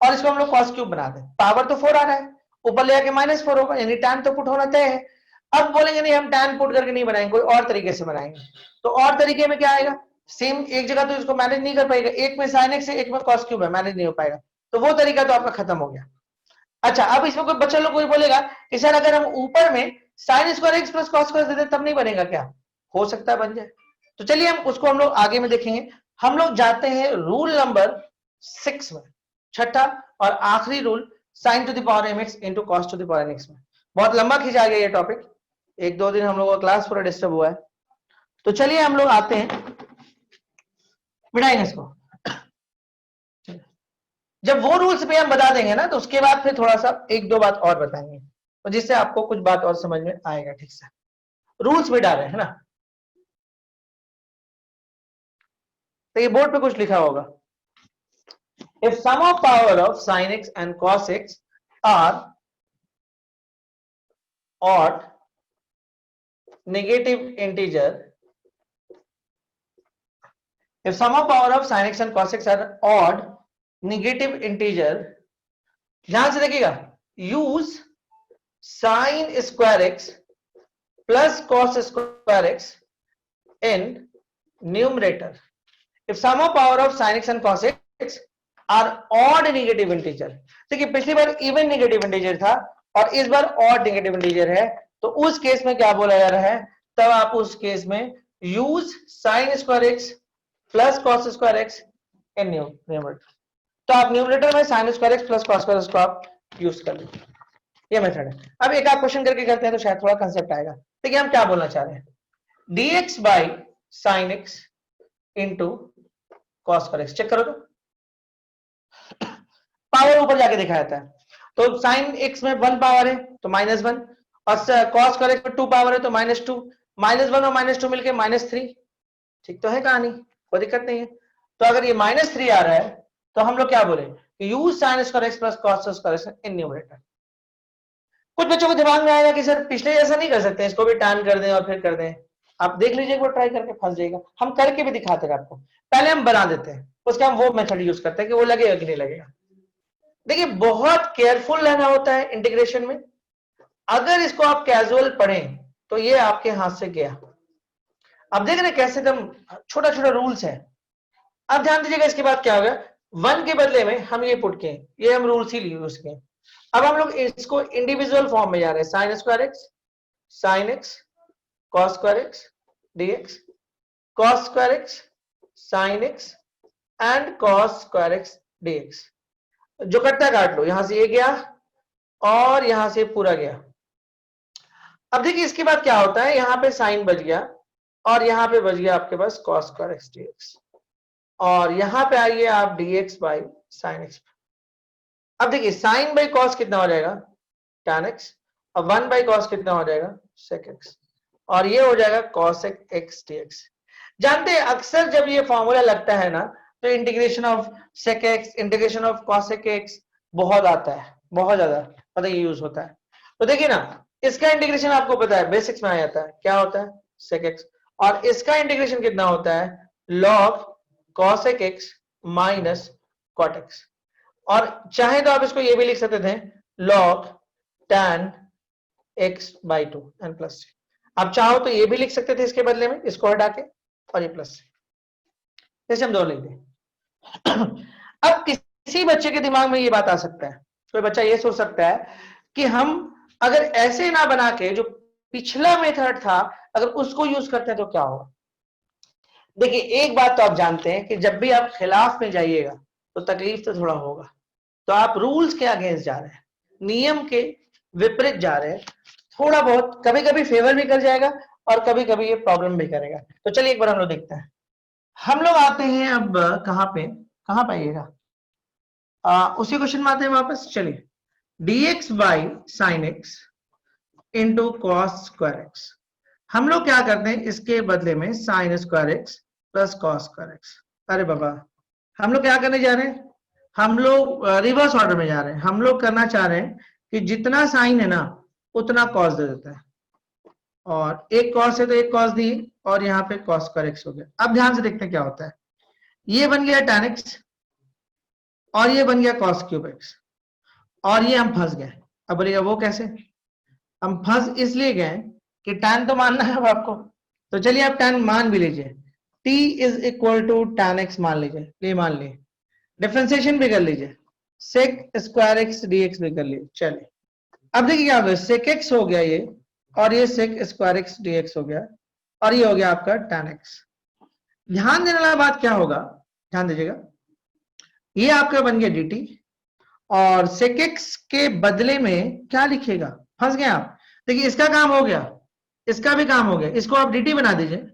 Speaker 2: और इसको हम लोग cos क्यूब बना दें, पावर तो 4 आ रहा है, ऊपर ले आके -4 होगा, यानी tan तो पुट होना तय है। अब बोलेंगे नहीं हम tan पुट करके नहीं बनाएंगे, कोई और तरीके से बनाएंगे। तो और तरीके में क्या आएगा, सेम एक जगह तो इसको मैनेज नहीं कर पाएगा, एक में sin x है एक में cos क्यूब है, मैनेज नहीं हो पाएगा, तो वो तरीका तो आपका खत्म हो गया। अच्छा, अब इसमें कोई बच्चा लोग कोई बोलेगा कि सर अगर हम ऊपर में sin square x plus cos square देते तब नहीं बनेगा क्या? हो सकता है बन जाए। तो चलिए हम लोग आगे में देखेंगे। हम लोग जाते हैं रूल नंबर 6 में, छठा और आखिरी rule, sin to the power mx into cos to the power nx में। बहुत लंबा खिंचा गया ये टॉपिक, 1-2 दिन हम लोगों का क्लास पूरा डिस्टर्ब हुआ है। तो चलिए हम लोग आते हैं, मिटाएंगे इसको। जब वो रूल्स पे हम बता देंगे ना, तो उसके बाद फिर थोड़ा सा 1-2 बात और बताएंगे, तो जिससे आपको कुछ बात और समझ में आएगा ठीक से। रूल्स में डाले है ना, तो ये बोर्ड पे कुछ लिखा होगा, if sum of power of sin x and cos x are odd negative integer, if sum of power of sin x and cos x are odd negative integer, ध्यान से देखिएगा, use sin square x plus cos square x in numerator. If sum of power of sin x and cos x are odd negative integer, देखिए पिछली बार even negative integer था और इस बार odd negative integer है, तो उस केस में क्या बोला जा रहा है, तब आप उस केस में use sin square x plus cos square x in numerator. तो आप न्यूमरेटर में sin square x plus cos square x को आप यूज कर लीजिए, ये मेथड है। अब एक आप क्वेश्चन करके करते हैं तो शायद थोड़ा कंसेप्ट आएगा। देखिए हम क्या बोलना चाह रहे हैं, dx by sin x into cos square x, check करो तो पावर ऊपर जाके दिखा जाता है, तो sin x में 1 पावर है तो -1, और cos स्क्वायर x में 2 पावर है तो -2, -1 और -2 मिलके -3, ठीक तो है कहानी, कोई दिक्कत नहीं है। तो अगर ये -3 आ रहा है तो हम लोग क्या बोले, use sin square x plus cos square x in numerator. कुछ बच्चों को दिमाग में आएगा कि सर पिछले जैसा नहीं कर सकते, इसको भी tan कर दें और फिर कर दें, आप देख लीजिए एक बार ट्राई करके, फंस जाएगा। हम करके भी दिखाते हैं आपको, पहले हम बना देते हैं, उसके हम वो मेथड यूज करते हैं कि वो लगेगा कि नहीं लगेगा। देखिए बहुत केयरफुल रहना होता है इंटीग्रेशन में, अगर इसको आप कैजुअल पढ़ें तो ये आपके हाथ से गया। अब देख रहे कैसे एकदम छोटा छोटा रूल्स है। अब ध्यान दीजिएगा इसके बाद क्या होगा, 1 के बदले में हम ये पुट किए, ये हम रूल्स ही यूज किए। अब हम लोग इसको इंडिविजुअल फॉर्म में जा रहे हैं, sin square x sin x cos square x dx, cos square x sin x and cos square x dx। जो कट्टा काट लो, यहां से ये गया और यहां से पूरा गया। अब देखिए इसके बाद क्या होता है, यहां पे साइन बच गया और यहां पे बच गया आपके पास cos स्क्वायर x dx, और यहां पे आइए आप dx बाई sin x। अब देखिए साइन बाई cos कितना हो जाएगा, tan x, और 1 बाई cos कितना हो जाएगा, sec x, और ये हो जाएगा cos x dx। जानते हैं अक्सर जब ये फॉर्मूला लगता है ना, तो integration of sec x, integration of cos x बहुत आता है, बहुत ज्यादा पता ये यूज होता है। तो देखिए ना, इसका इंटीग्रेशन आपको पता है बेसिक्स में आ जाता है, क्या होता है sec x, और इसका इंटीग्रेशन कितना होता है log cos x minus cot x, और चाहे तो आप इसको ये भी लिख सकते थे log tan x by 2 and plus. आप चाहो तो ये भी लिख सकते थे इसके बदले में, इसको हटा के, और ये प्लस, जैसे हम दो लिख दें। अब किसी बच्चे के दिमाग में ये बात आ सकता है, कोई बच्चा ये सोच सकता है कि हम अगर ऐसे ना बना के जो पिछला मेथड था अगर उसको यूज करते हैं तो क्या होगा। देखिए एक बात तो आप जानते हैं कि जब भी आप खिलाफ में जाइएगा तो तकलीफ तो थोड़ा होगा, तो आप रूल्स के अगेंस्ट जा रहे हैं, नियम के विपरीत जा रहे हैं, थोड़ा बहुत कभी कभी फेवर भी कर जाएगा और कभी कभी ये प्रॉब्लम भी करेगा। तो चलिए एक बार हम लोग देखते हैं, हम लोग आते हैं अब कहां पाइएगा, उसी क्वेश्चन में आते हैं वापस। चलिए dx by sine x into cos square x, हम लोग क्या करते हैं इसके बदले में sign square x plus cos square x. अरे बाबा हम लोग क्या करने जा रहे हैं, हम लोग रिवर्स ऑर्डर में जा रहे हैं। हम लोग करना चाह रहे हैं कि जितना साइन है ना उतना कॉस दे देता है, और एक कॉस है तो एक कॉस दी, और यहाँ पे कॉस स्क्वायर एक्स हो गया। अब ध्यान से देखते हैं क्या होता है, ये बन गया tan x, और ये बन गया cos क्यूब x, और ये हम फंस गए। अब बोलिएगा वो कैसे? हम फंस इसलिए गए कि tan तो मानना है अब आपको, तो चलिए आप tan मान भी लीजिए, t is equal to tan x मान लीजिए, ये मान लिए, डिफरेंशिएशन भी कर लीजिए, sec स्क्वायर x dx भी कर लीजिए। चलिए अब देखिए क्या हो गया, sec x हो गया ये, और ये sec स्क्वायर x dx हो गया, और ये हो गया आपका tan x। ध्यान देने वाला बात क्या होगा, ध्यान दीजिएगा, ये आपका बन गया dt, और sec x के बदले में क्या लिखिएगा, फंस गए आप। देखिए इसका काम हो गया, इसका भी काम हो गया, इसको आप dt बना दीजिए,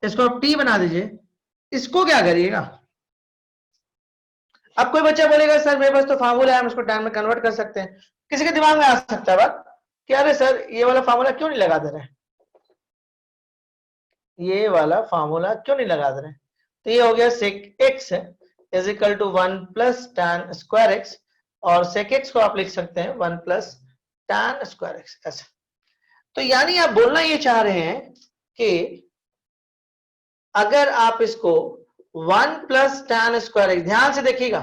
Speaker 2: इसको आप t बना दीजिए, इसको क्या करिएगा। अब कोई बच्चा बोलेगा सर मेरे पास तो फार्मूला है, हम इसको टाइम में कन्वर्ट कर सकते हैं। किसी के दिमाग में आ सकता है बात कि अरे सर ये वाला फार्मूला क्यों नहीं लगा दे रहे, ये वाला फार्मूला क्यों नहीं लगा दे रहे। तो ये हो गया sec x is equal to 1 plus tan square x, और sec x को आप लिख सकते हैं 1 प्लस tan स्क्वायर x, ऐसा। तो यानी आप बोलना ये चाह रहे हैं कि अगर आप इसको 1 प्लस tan स्क्वायर x, ध्यान से देखिएगा,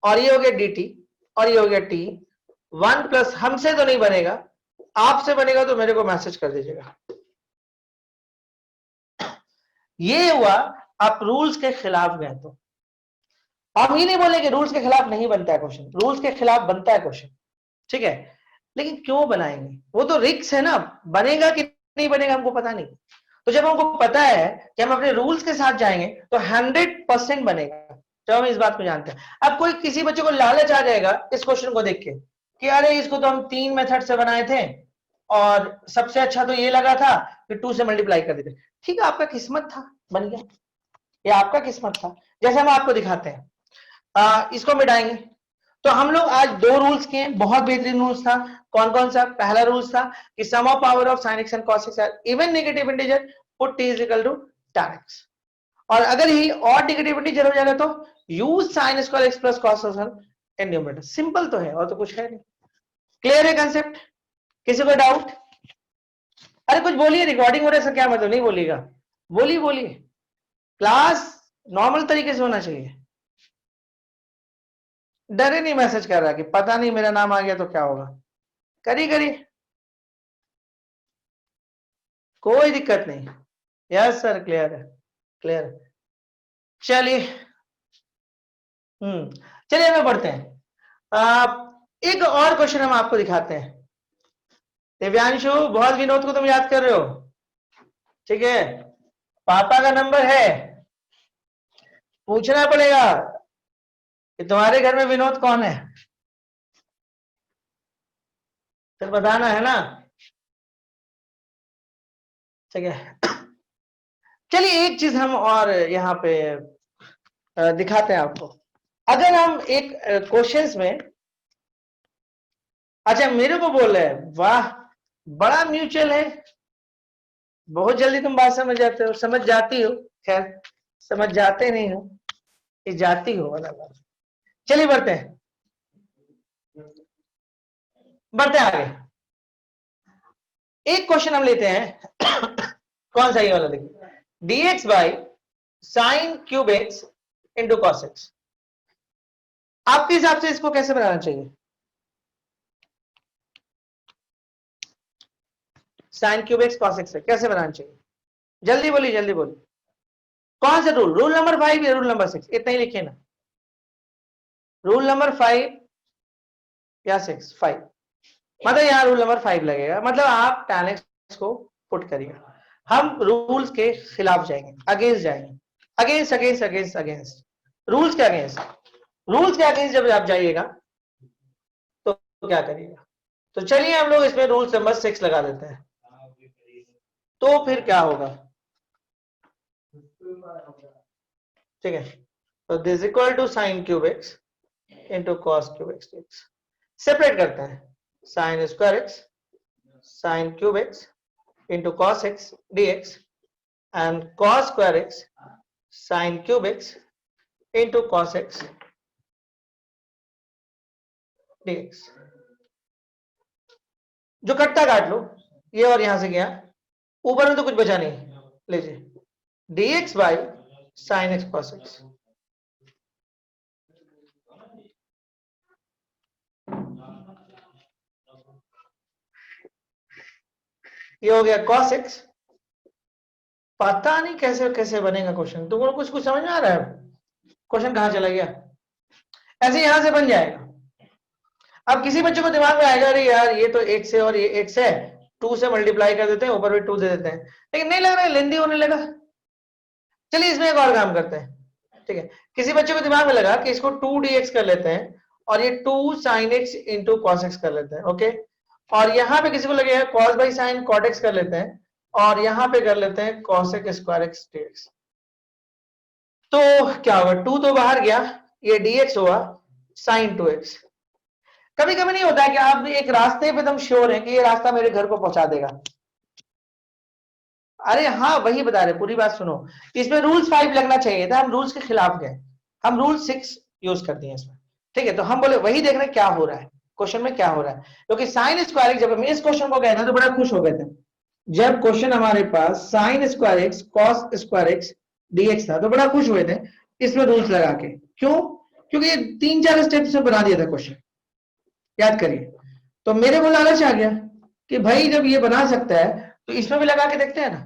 Speaker 2: और ये हो गया dt, और ये हो गया t, 1 प्लस, हमसे तो नहीं बनेगा, आपसे बनेगा तो मेरे को मैसेज कर दीजिएगा। ये हुआ आप रूल्स के खिलाफ गए। तो हम ये नहीं बोले कि रूल्स के खिलाफ नहीं बनता है क्वेश्चन, रूल्स के खिलाफ बनता है क्वेश्चन, ठीक है, लेकिन क्यों बनाएंगे, वो तो रिस्क है ना, बनेगा कि नहीं बनेगा हमको पता नहीं। तो जब हमको पता है कि हम अपने रूल्स के साथ जाएंगे तो 100% बनेगा, तो हम इस बात को जानते हैं। अब कोई किसी बच्चे को लालच आ जाएगा इस क्वेश्चन को देख के कि अरे इसको तो हम 3 मेथड से बनाए थे और सबसे अच्छा तो ये लगा था कि 2 से मल्टीप्लाई कर देते। ठीक है, आपका किस्मत था, बन गया, ये आपका किस्मत था। जैसे हम आपको दिखाते हैं, इसको मिटाएंगे। तो हम लोग आज 2 रूल्स किए, बहुत बेहतरीन रूल्स था। कौन कौन सा? पहला रूल्स था कि sum of power of sin x and cos x are even negative integer, put t is equal to tan x। और अगर ही और नेगेटिव इंटीजर हो जाएगा तो use sin square x plus cos x in numerator. Simple तो है और तो कुछ है नहीं। क्लियर है कंसेप्ट? किसी को डाउट? अरे कुछ बोलिए, रिकॉर्डिंग हो रहा है सर, क्या मतलब? नहीं बोलिएगा, बोलिए बोलिए, क्लास नॉर्मल तरीके से होना चाहिए। डरे नहीं मैसेज कर रहा कि पता नहीं मेरा नाम आ गया तो क्या होगा। करिए करिए, कोई दिक्कत नहीं। यस सर, क्लियर है, क्लियर है। चलिए चलिए हमें बढ़ते हैं। एक और क्वेश्चन हम आपको दिखाते हैं। दिव्यांशु, बहुत विनोद को तुम याद कर रहे हो, ठीक है, पापा का नंबर है, पूछना पड़ेगा कि तुम्हारे घर में विनोद कौन है, फिर बताना है ना, ठीक है। चलिए एक चीज हम और यहाँ पे दिखाते हैं आपको। अगर हम एक क्वेश्चंस में, अच्छा मेरे को बोल रहे हैं वाह बड़ा म्यूचुअल है, बहुत जल्दी तुम बात समझ जाते हो, समझ जाती हो, खैर समझ जाते नहीं हो, ये जाती हो वाला बात। चलिए बढ़ते हैं, बढ़ते हैं आगे। एक क्वेश्चन हम लेते हैं कौन सा, ये वाला देखिए, dx by sine cube x into cos x. आपके हिसाब से इसको कैसे बनाना चाहिए? Sign cube x cos x कैसे बनाना चाहिए? जल्दी बोलिए, जल्दी बोलिए। कौन सा रूल? रूल नंबर 5 या रूल नंबर 6? इतना ही लिखिए ना, रूल नंबर 5 या 6? 5 मतलब यहाँ रूल नंबर 5 लगेगा, मतलब आप tan x को पुट करिएगा। हम रूल्स के खिलाफ जाएंगे, अगेंस्ट जाएंगे, against against against against, rules के अगेंस्ट, रूल्स के अगेंस्ट जब आप जाइएगा तो क्या करिएगा? तो चलिए हम लोग इसमें रूल नंबर 6 लगा देते हैं, तो फिर क्या होगा, ठीक है। तो this equal to sine cube x into cos cube X dx। Separate करते हैं, sine square X sine cube x into cos x dx and cos square X sine cube x into cos x dx। जो कट्टा काट लो, ये और यहां से गया, ऊपर में तो कुछ बचा नहीं, लीजिए dx by sine x cos x. ये हो गया cos x। पता नहीं कैसे कैसे बनेगा क्वेश्चन, तुमको कुछ समझ में आ रहा है? क्वेश्चन कहां चला गया? ऐसे यहां से बन जाएगा। अब किसी बच्चे को दिमाग में आएगा अरे यार ये तो x है और ये x है, 2 से मल्टीप्लाई कर देते हैं, ऊपर भी 2 दे देते हैं, लेकिन नहीं लग रहा है, लेंदी होने लगा। चलिए इसमें एक और काम करते हैं, ठीक है। किसी बच्चे को दिमाग में लगा कि इसको 2dx कर लेते हैं और ये 2 sin x into cos x कर लेते हैं, ओके। और यहां पे किसी को लगेगा cos by sin cot x कर लेते हैं और यहां पे कर लेते हैं cos x square x dx। तो क्या होगा, 2 तो बाहर गया, ये dx हुआ sin 2x। कभी कभी नहीं होता है कि आप एक रास्ते पे एकदम श्योर है कि ये रास्ता मेरे घर को पहुंचा देगा। अरे हाँ वही बता रहे, पूरी बात सुनो। इसमें रूल्स 5 लगना चाहिए था, हम रूल्स के खिलाफ गए, हम रूल 6 यूज कर दिए इसमें, ठीक है। तो हम बोले वही देख रहे हैं क्या हो रहा है क्वेश्चन में, क्या हो रहा है, क्योंकि साइन स्क्वायर एक्स, जब हम इस क्वेश्चन को गए ना तो बड़ा खुश हो गए थे। जब क्वेश्चन हमारे पास sine square x cos square x dx था तो बड़ा खुश हुए थे इसमें रूल्स लगा के। क्यों? क्योंकि ये 3-4 स्टेप्स में बना दिया था क्वेश्चन, याद करिए। तो मेरे को लालच आ गया कि भाई जब ये बना सकता है तो इसमें भी लगा के देखते हैं ना।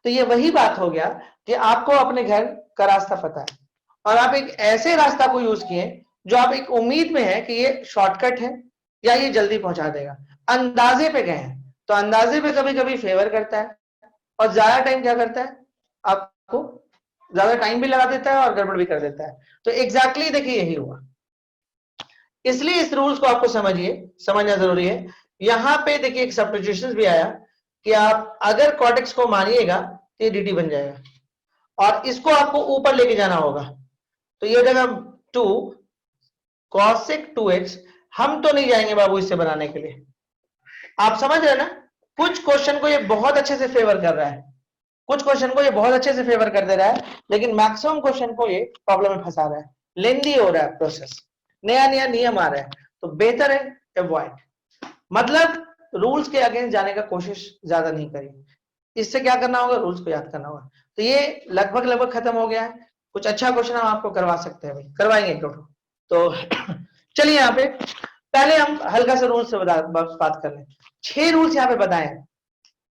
Speaker 2: तो ये वही बात हो गया कि आपको अपने घर का रास्ता पता है और आप एक ऐसे रास्ता को यूज किए जो आप एक उम्मीद में है कि ये शॉर्टकट है या ये जल्दी पहुंचा देगा, अंदाजे पे गए हैं। तो अंदाजे पे कभी कभी फेवर करता है और ज्यादा टाइम क्या करता है, आपको ज्यादा टाइम भी लगा देता है और गड़बड़ भी कर देता है। तो एग्जैक्टली देखिए यही हुआ, इसलिए इस रूल्स को आपको समझना जरूरी है। यहां पे देखिए एक सब्स्टिट्यूशन भी आया कि आप अगर कॉटेक्स को मानिएगा तो ये dt बन जाएगा और इसको आपको ऊपर लेके जाना होगा। तो ये हो जाएगा 2 cosec 2x। हम तो नहीं जाएंगे बाबू इससे बनाने के लिए, आप समझ रहे हैं ना। कुछ क्वेश्चन को ये बहुत अच्छे से फेवर कर रहा है, कुछ क्वेश्चन को ये बहुत अच्छे से फेवर कर दे रहा है, लेकिन मैक्सिमम क्वेश्चन को ये प्रॉब्लम में फंसा रहा है, लेंदी हो रहा है प्रोसेस, नया नया नियम आ रहा है। तो बेहतर है अवॉइड, मतलब रूल्स के अगेंस्ट जाने का कोशिश ज्यादा नहीं करिए। इससे क्या करना होगा, रूल्स को याद करना होगा। तो ये लगभग खत्म हो गया है। कुछ अच्छा क्वेश्चन हम आपको करवा सकते हैं भाई, करवाएंगे एक तो चलिए यहाँ पे पहले हम हल्का सा रूल्स से बात कर लें। 6 रूल्स यहाँ पे बताए हैं,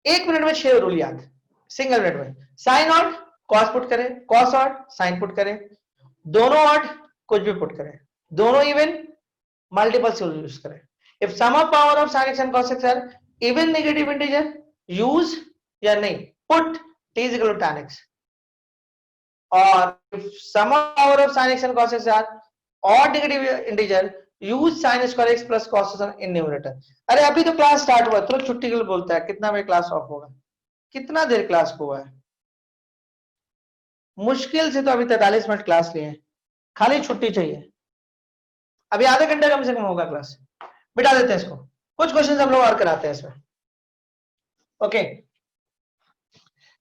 Speaker 2: 1 मिनट में 6 रूल याद, सिंगल मिनट में। साइन ऑड कॉस पुट करें, कॉस ऑड साइन पुट करें, दोनों ऑड कुछ भी पुट करें, दोनों इवन मल्टीपल से यूज करें। If sum of power of sin x and cos x are even negative integer, use या नहीं put t is equal to tan x. और if sum of power of sin x and cos x are odd negative integer, use sin square x plus cos x in numerator. अरे अभी तो class start हुआ, तुरंत छुट्टी के लिए बोलता है, कितना बजे क्लास ऑफ होगा, कितना देर क्लास को हुआ है, मुश्किल से तो अभी 43 मिनट क्लास लिए हैं, खाली छुट्टी चाहिए, अभी आधा घंटा कम से कम होगा क्लास। बिठा देते हैं इसको, कुछ क्वेश्चन हम लोग और कराते हैं इसमें, ओके।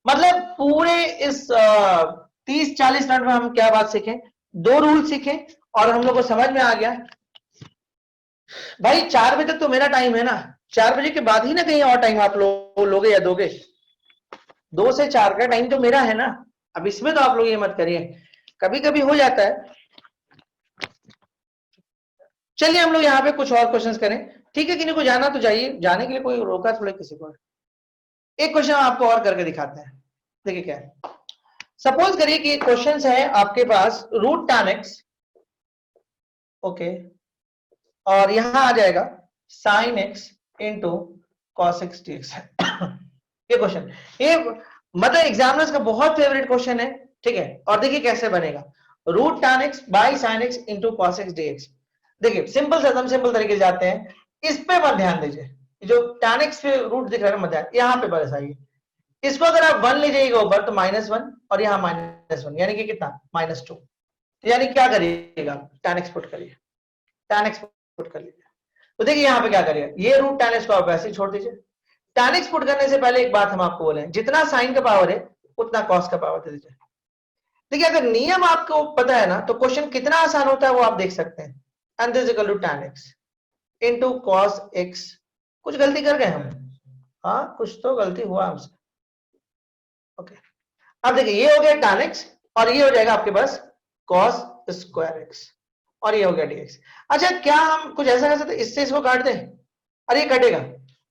Speaker 2: मतलब पूरे इस 30-40 मिनट में हम क्या बात सीखें, 2 रूल सीखें और हम लोग को समझ में आ गया भाई 4 बजे तक तो मेरा टाइम है ना, 4 बजे के बाद ही ना कहीं और टाइम आप लोग लोगे या दोगे, 2 से 4 का टाइम तो मेरा है ना। अब इसमें तो आप लोग ये मत करिए, कभी कभी हो जाता है। चलिए हम लोग यहाँ पे कुछ और क्वेश्चंस करें, ठीक है। किसी को जाना तो जाइए, जाने के लिए कोई रोका थोड़े किसी को। एक क्वेश्चन आपको और करके दिखाते हैं, देखिए क्या है। सपोज करिए कि क्वेश्चन है आपके पास रूट tan x, ओके, और यहां आ जाएगा sin x into cos x dx। ये क्वेश्चन, ये मतलब एग्जामिनर्स का बहुत फेवरेट क्वेश्चन है, ठीक है। और देखिए कैसे बनेगा, root tan x by sin x into cos x dx। देखिए सिंपल से एकदम सिंपल तरीके से जाते हैं, इस पे मत ध्यान दीजिए, जो tan x पे रूट दिख रहा है मत ध्यान, यहाँ पे बस आइए। इसको अगर आप 1 ले जाइएगा ऊपर तो -1 और यहाँ -1, यानी कि कितना -2। यानी क्या करिएगा, tan x पुट करिए, tan x पुट कर लीजिए। तो देखिए यहाँ पे क्या करिएगा, ये रूट tan x को आप वैसे ही छोड़ दीजिए। tan x पुट करने से पहले एक बात हम आपको बोले, जितना साइन का पावर है उतना कॉस का पावर दे दीजिए। देखिए अगर नियम आपको पता है ना तो क्वेश्चन कितना आसान होता है वो आप देख सकते हैं। And this equal to tan x into cos x। कुछ गलती कर गए हम, हाँ कुछ तो गलती हुआ हमसे, ओके। अब देखिए ये हो गया tan x और ये हो जाएगा आपके पास cos स्क्वायर x और ये हो गया dx। अच्छा क्या हम कुछ ऐसा कर सकते, इससे इसको काट दें, अरे ये कटेगा,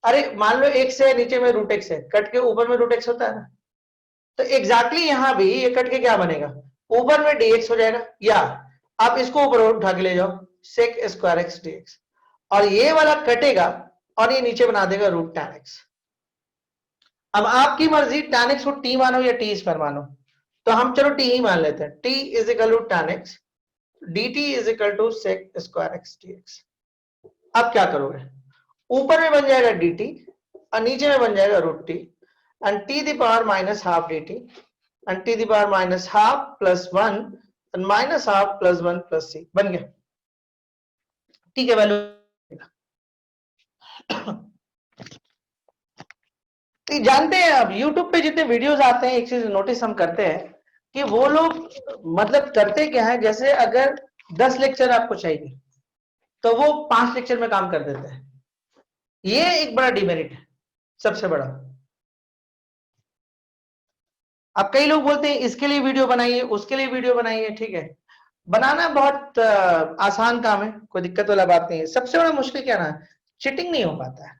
Speaker 2: अरे मान लो x से नीचे में रूट एक्स है, कट के ऊपर में रूट एक्स होता है ना, तो एग्जैक्टली यहां भी ये कट के क्या बनेगा, ऊपर में dx हो जाएगा, या आप इसको ऊपर उठा के ले जाओ sec स्क्वायर एक्स dx, और ये वाला कटेगा और ये नीचे बना देगा रूट tan x। अब आपकी मर्जी tan x को t मानो या t स्क्वायर मानो, तो हम चलो t ही मान लेते हैं। t is equal to tan x dt is equal to sec square x dx। अब क्या करोगे, ऊपर में बन जाएगा dt और नीचे में बन जाएगा root t, and t the power minus half dt and t the power minus half plus 1 and minus half plus 1 plus c बन गया। t के वैल्यू जानते हैं, अब YouTube पे जितने वीडियोस आते हैं एक चीज नोटिस हम करते हैं कि वो लोग मतलब करते क्या है, जैसे अगर 10 लेक्चर आपको चाहिए तो वो 5 लेक्चर में काम कर देते हैं। ये एक बड़ा डिमेरिट है, सबसे बड़ा। अब कई लोग बोलते हैं इसके लिए वीडियो बनाइए, उसके लिए वीडियो बनाइए, ठीक है, बनाना बहुत आसान काम है, कोई दिक्कत वाला बात नहीं है। सबसे बड़ा मुश्किल क्या ना, चीटिंग नहीं हो पाता है।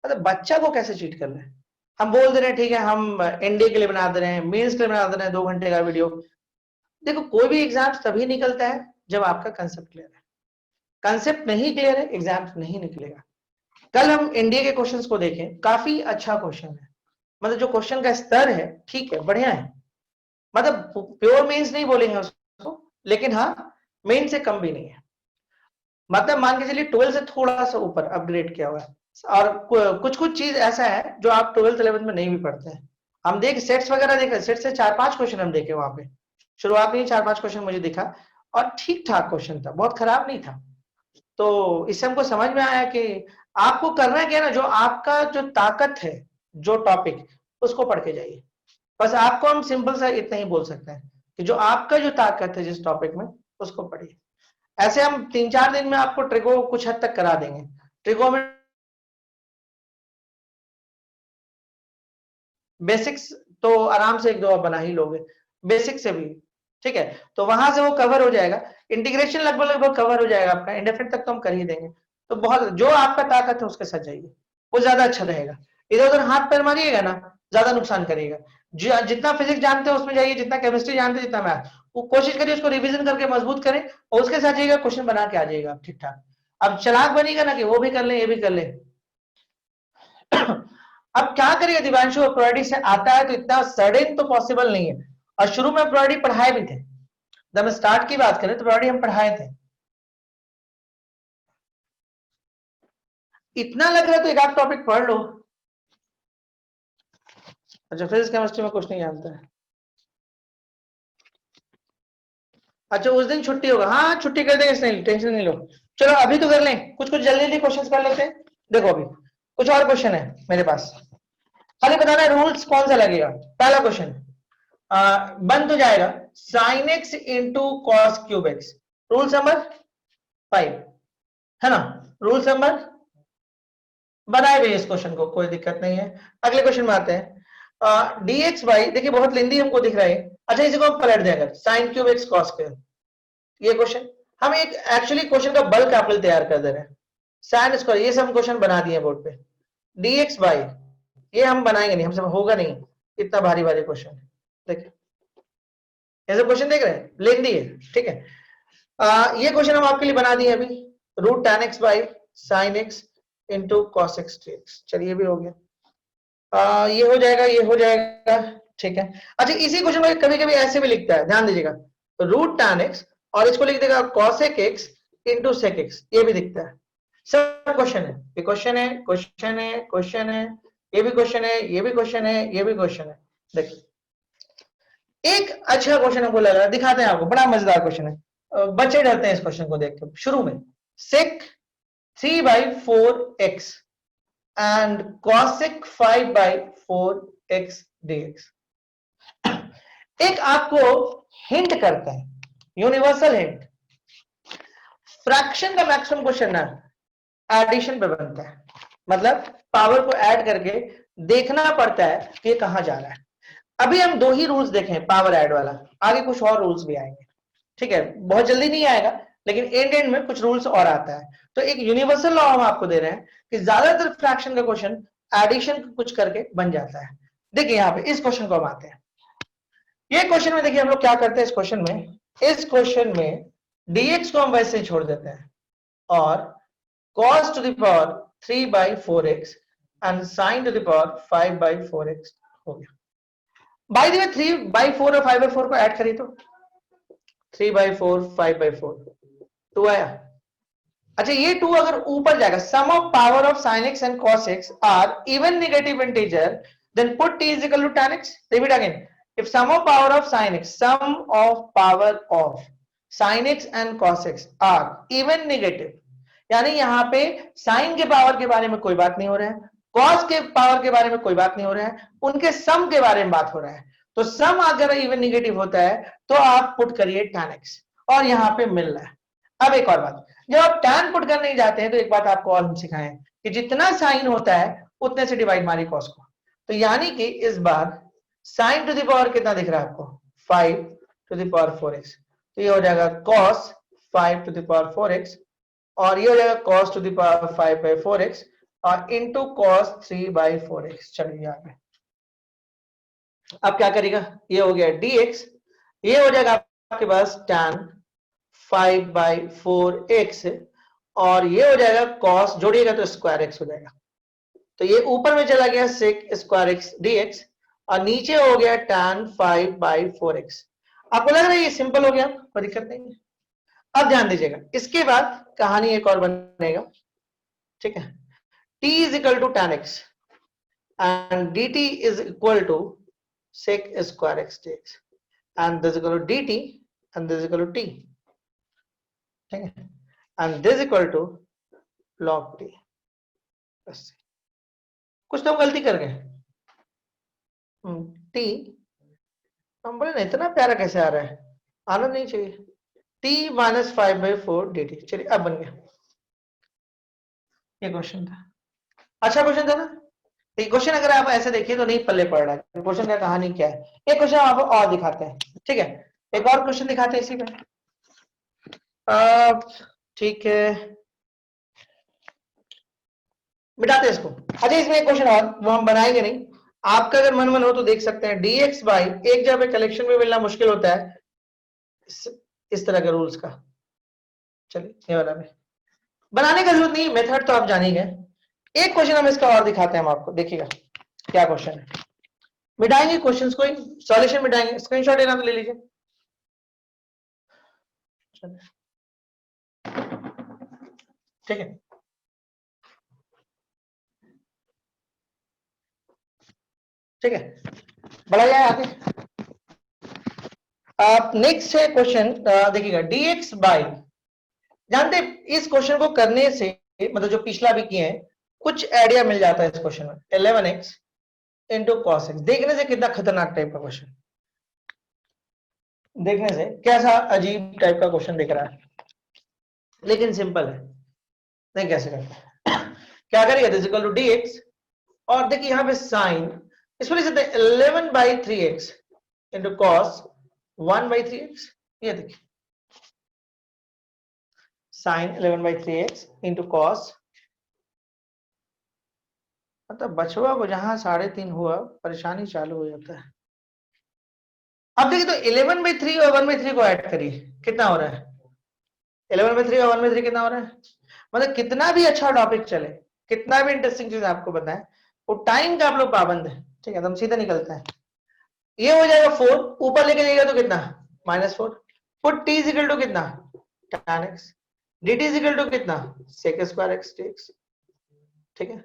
Speaker 2: मतलब बच्चा को कैसे चीट कर रहे हैं, हम बोल दे रहे हैं ठीक है हम एनडीए के लिए बना दे रहे हैं, मेंस के लिए बना दे रहे हैं 2 घंटे का वीडियो। देखो कोई भी एग्जाम तभी निकलता है जब आपका कंसेप्ट क्लियर है, कंसेप्ट नहीं क्लियर है एग्जाम नहीं निकलेगा। कल हम एनडीए के क्वेश्चंस को देखें, काफी अच्छा क्वेश्चन है, मतलब जो क्वेश्चन का स्तर है ठीक है, बढ़िया है, मतलब प्योर मेंस नहीं बोलेंगे उसको, लेकिन हाँ मेन से कम भी नहीं है, मतलब मान के चलिए 12 से थोड़ा सा ऊपर अपग्रेड किया हुआ है। और कुछ कुछ चीज ऐसा है जो आप 12th 11th में नहीं भी पढ़ते हैं। हम देख सेट्स वगैरह देखे, सेट से 4-5 क्वेश्चन हम देखे वहां पे, शुरुआत में 4-5 क्वेश्चन मुझे दिखा और ठीक ठाक क्वेश्चन था, बहुत खराब नहीं था। तो इससे हमको समझ में आया कि आपको करना क्या ना, जो आपका जो ताकत है, जो टॉपिक, उसको पढ़ के जाइए। बस आपको हम सिंपल सा इतना ही बोल सकते हैं कि जो आपका जो ताकत है जिस टॉपिक में, उसको पढ़िए। ऐसे हम 3-4 दिन में आपको ट्रिको कुछ हद तक करा देंगे। ट्रिको में बेसिक्स तो आराम से 1-2 आप बना ही लोगे, बेसिक से भी, ठीक है, तो वहां से वो कवर हो जाएगा। इंटीग्रेशन लगभग कवर हो जाएगा आपका, इंडेफिनिट तक तो हम कर ही देंगे। तो बहुत जो आपका ताकत है उसके साथ जाइए, वो ज्यादा अच्छा रहेगा। इधर उधर हाथ पैर मारिएगा ना, ज्यादा नुकसान करेगा। जितना फिजिक्स जानते हो उसमें जाइए, जितना केमिस्ट्री जानते हो, जितना मैथ, वो कोशिश करिए उसको रिविजन करके मजबूत करें, और उसके साथ जाइएगा, क्वेश्चन बना के आ जाइएगा ठीक ठाक। अब चलाक बनिएगा ना कि वो भी कर ले ये भी कर ले। अब क्या करिए, दिवांशु प्रोएडी से आता है तो इतना सडन तो पॉसिबल नहीं है, और शुरू में प्रोएडी पढ़ाए भी थे, जब हम स्टार्ट की बात करें तो प्रोएडी हम पढ़ाए थे। इतना लग रहा है तो एक आध टॉपिक पढ़ लो। अच्छा फिजिक्स केमिस्ट्री में कुछ नहीं जानता है, अच्छा उस दिन छुट्टी होगा, हाँ छुट्टी कर देंगे, इसलिए टेंशन नहीं लो। चलो अभी तो कर लें, कुछ कुछ जल्दी जल्दी क्वेश्चंस कर लेते हैं। देखो अभी कुछ और क्वेश्चन है मेरे पास, खाली बताना रूल्स कौन सा लगेगा। पहला क्वेश्चन बन तो जाएगा, sin x into cos cube x, rule number 5 है ना, रूल नंबर बनाए हुए इस क्वेश्चन को, कोई दिक्कत नहीं है। अगले क्वेश्चन में आते हैं, dx बाई, देखिए बहुत लेंदी हमको दिख रहा है, अच्छा इसी को हम पलट दें अगर sin cube x cos cube, ये क्वेश्चन हम एक एक्चुअली क्वेश्चन का बल्क आप लोग तैयार कर दे रहे हैं। sin स्क्वायर ये सब हम क्वेश्चन बना दिए बोर्ड पे, dx बाई ये हम बनाएंगे नहीं, हमसे होगा नहीं इतना भारी भारी क्वेश्चन। देखिए ऐसे क्वेश्चन देख रहे हैं, लेंदी है, ठीक है। ये क्वेश्चन हम आपके लिए बना दिए अभी, root tan x by sin x into cos x dx, चलिए भी हो गया। ये हो जाएगा, ये हो जाएगा, ठीक है। अच्छा इसी क्वेश्चन में कभी कभी ऐसे भी लिखता है, ध्यान दीजिएगा, रूट tan x और इसको लिख देगा cosec x into sec x, ये भी दिखता है। सब क्वेश्चन है, ये क्वेश्चन है, क्वेश्चन है, क्वेश्चन है, ये भी क्वेश्चन है, ये भी क्वेश्चन है, ये भी क्वेश्चन है। देखिए एक अच्छा क्वेश्चन हमको लग रहा है, दिखाते हैं आपको, बड़ा मजेदार क्वेश्चन है, बच्चे डरते हैं इस क्वेश्चन को देख के। शुरू में sec 3/4x and cosec 5/4x dx, एक आपको हिंट करता है, यूनिवर्सल हिंट। फ्रैक्शन का मैक्सिमम क्वेश्चन ना एडिशन पे बनता है, मतलब पावर को ऐड करके देखना पड़ता है कि ये कहां जा रहा है। अभी हम 2 ही रूल्स देखें पावर ऐड वाला, आगे कुछ और रूल्स भी आएंगे, ठीक है, बहुत जल्दी नहीं आएगा लेकिन एंड में कुछ रूल्स और आता है। तो एक यूनिवर्सल लॉ हम आपको दे रहे हैं कि ज्यादातर फ्रैक्शन का क्वेश्चन एडिशन कुछ करके बन जाता है। देखिए यहाँ पे इस क्वेश्चन को हम आते हैं। ये क्वेश्चन में देखिए हम लोग क्या करते हैं इस क्वेश्चन में dx को हम वैसे ही छोड़ देते हैं और cos to the power 3/4x and sin to the power 5/4x हो गया। बाय द वे 3/4 और 5/4 को ऐड करिए तो 3/4 5/4 2 आया। अच्छा ये 2 अगर ऊपर जाएगा, sum of power of sin x and cos x are even negative integer then put t is equal to tan x। Repeat again, if sum of power of sin x and cos x are even negative, यानी यहाँ पे sign के power के बारे में कोई बात नहीं हो रहा है, कॉस के पावर के बारे में कोई बात नहीं हो रहा है, उनके सम के बारे में बात हो रहा है। तो सम अगर इवन नेगेटिव होता है तो आप पुट करिए tan x और यहाँ पे मिल रहा है। अब एक और बात, जब आप tan पुट करने जाते हैं तो एक बात आपको और हम सिखाएं कि जितना साइन होता है उतने से डिवाइड मारिए कॉस को। तो यानी कि इस बार साइन टू द पावर कितना दिख रहा है आपको 5 to the power 4x, तो ये हो जाएगा cos 5 to the power 4x और ये हो जाएगा cos to the power 5/4x और into cos 3/4x। चलिए आगे अब क्या करेगा, ये हो गया dx, ये हो जाएगा आपके पास tan 5/4x और ये हो जाएगा cos, जोड़िएगा तो स्क्वायर x हो जाएगा। तो ये ऊपर में चला गया sec स्क्वायर x dx और नीचे हो गया tan 5/4x। आपको लग रहा है ये सिंपल हो गया, कोई दिक्कत नहीं है। अब ध्यान दीजिएगा, इसके बाद कहानी एक और बनेगा, ठीक है। t is equal to tan x and dt is equal to sec square x dx and this is equal to dt and this is equal to t, ठीक है, and this is equal to log t। बस कुछ तो हम गलती कर गए, t हम बोले ना इतना प्यारा कैसे आ रहा है, आना नहीं चाहिए, t माइनस 5/4 dt। चलिए अब बन गया, ये क्वेश्चन था, अच्छा क्वेश्चन था ना। ये क्वेश्चन अगर आप ऐसे देखिए तो नहीं पल्ले पड़ रहा है, क्वेश्चन का कहानी क्या है। ये क्वेश्चन आपको और दिखाते हैं, ठीक है, एक और क्वेश्चन दिखाते हैं इसी में। ठीक है मिटाते हैं इसको। अच्छा इसमें एक क्वेश्चन और, वो हम बनाएंगे नहीं, आपका अगर मन हो तो देख सकते हैं। dx बाई एक जगह पे कलेक्शन में मिलना मुश्किल होता है इस तरह के रूल्स का। चलिए ये वाला में बनाने का जरूरत नहीं, मेथड तो आप जान ही गए। एक क्वेश्चन हम इसका और दिखाते हैं हम आपको, देखिएगा क्या क्वेश्चन है। मिटाएंगे क्वेश्चंस को, सॉल्यूशन मिटाएंगे, स्क्रीनशॉट लेना तो ले लीजिए। ठीक है ठीक है, बढ़ाइए आगे। आप नेक्स्ट है क्वेश्चन, देखिएगा dx बाई, जानते इस क्वेश्चन को करने से मतलब जो पिछला भी किए हैं कुछ आइडिया मिल जाता है इस क्वेश्चन में। 11x इंटू कॉस एक्स, देखने से कितना खतरनाक टाइप का क्वेश्चन, देखने से कैसा अजीब टाइप का क्वेश्चन दिख रहा है, लेकिन सिंपल है। नहीं कैसे करते क्या करेगा, दिस इक्वल टू dx और देखिए यहाँ पे साइन, इसको लिख सकते हैं 11/3x इंटू कॉस 1/3x। ये देखिए साइन 11/3x इंटू कॉस, मतलब बचवा को जहां 3.5 हुआ परेशानी चालू हो जाता है। अब देखिए तो 11/3 और 1/3 को ऐड करिए, कितना हो रहा है 11/3 और 1/3 कितना हो रहा है। मतलब कितना भी अच्छा टॉपिक चले, कितना भी इंटरेस्टिंग चीज आपको बताएं, वो टाइम का आप लोग पाबंद है, ठीक है, एकदम सीधा निकलता है। ये हो जाएगा 4, ऊपर लेके जाएगा तो कितना -4, पुट t इक्वल टू कितना tan x, dt equal to कितना sec स्क्वायर x dx। ठीक है,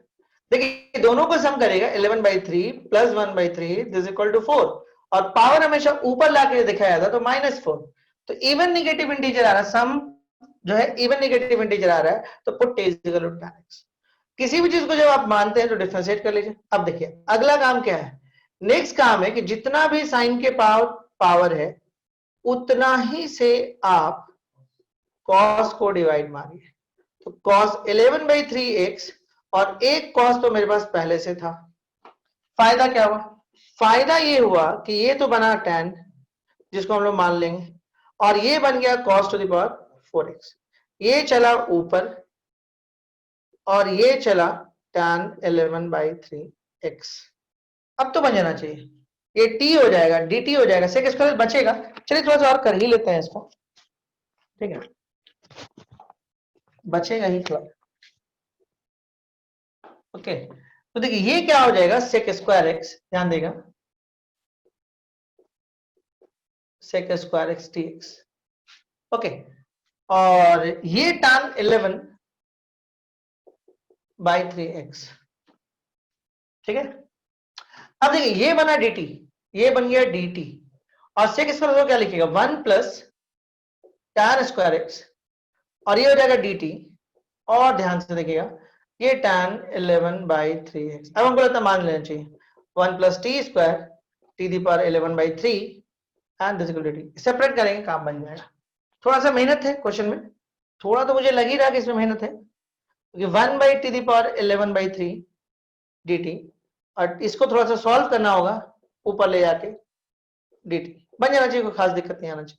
Speaker 2: देखिए दोनों को सम करेगा 11/3 प्लस 1/3 दिस इक्वल टू 4 और पावर हमेशा ऊपर लाके दिखाया था तो -4, तो इवन नेगेटिव इंटीजर आ रहा है, सम जो है इवन नेगेटिव इंटीजर आ रहा है, तो put t equal to tan x। किसी भी चीज को जब आप मानते हैं तो डिफरेंशिएट कर लीजिए। अब देखिए अगला काम क्या है, नेक्स्ट काम है कि जितना भी साइन के पावर है उतना ही से आप कॉस को डिवाइड मारिए। तो कॉस 11/3x और एक कॉस तो मेरे पास पहले से था। फायदा क्या हुआ, फायदा ये हुआ कि ये तो बना tan जिसको हम लोग मान लेंगे और ये बन गया cos to the power 4x, ये चला ऊपर और ये चला tan 11/3x। अब तो बन जाना चाहिए, ये t हो जाएगा, dt हो जाएगा, sec स्क्वायर बचेगा। चलिए थोड़ा सा और कर ही लेते हैं इसको, ठीक है, बचेगा ही थोड़ा। ओके, तो देखिए ये क्या हो जाएगा, sec स्क्वायर x, ध्यान देगा, sec square x dx। Okay, और ये tan 11/3x, ठीक है। अब देखिए ये बना dt, ये बन गया dt, और sec स्क्वायर तो क्या लिखेगा, 1 प्लस tan स्क्वायर x, और ये हो जाएगा dt, और ध्यान से देखिएगा ये tan 11/3x। अब हमको लगता मान लेना चाहिए 1 plus T square t the power 11/3 and this equal to dt। Separate करेंगे, काम बन जाएगा। थोड़ा सा मेहनत है क्वेश्चन में, थोड़ा तो मुझे लग ही रहा कि इसमें मेहनत है, क्योंकि 1/10⁻³ dt, और इसको थोड़ा सा सॉल्व करना होगा ऊपर ले जाके dt। बन जाना चाहिए, कोई खास दिक्कत नहीं आना चाहिए,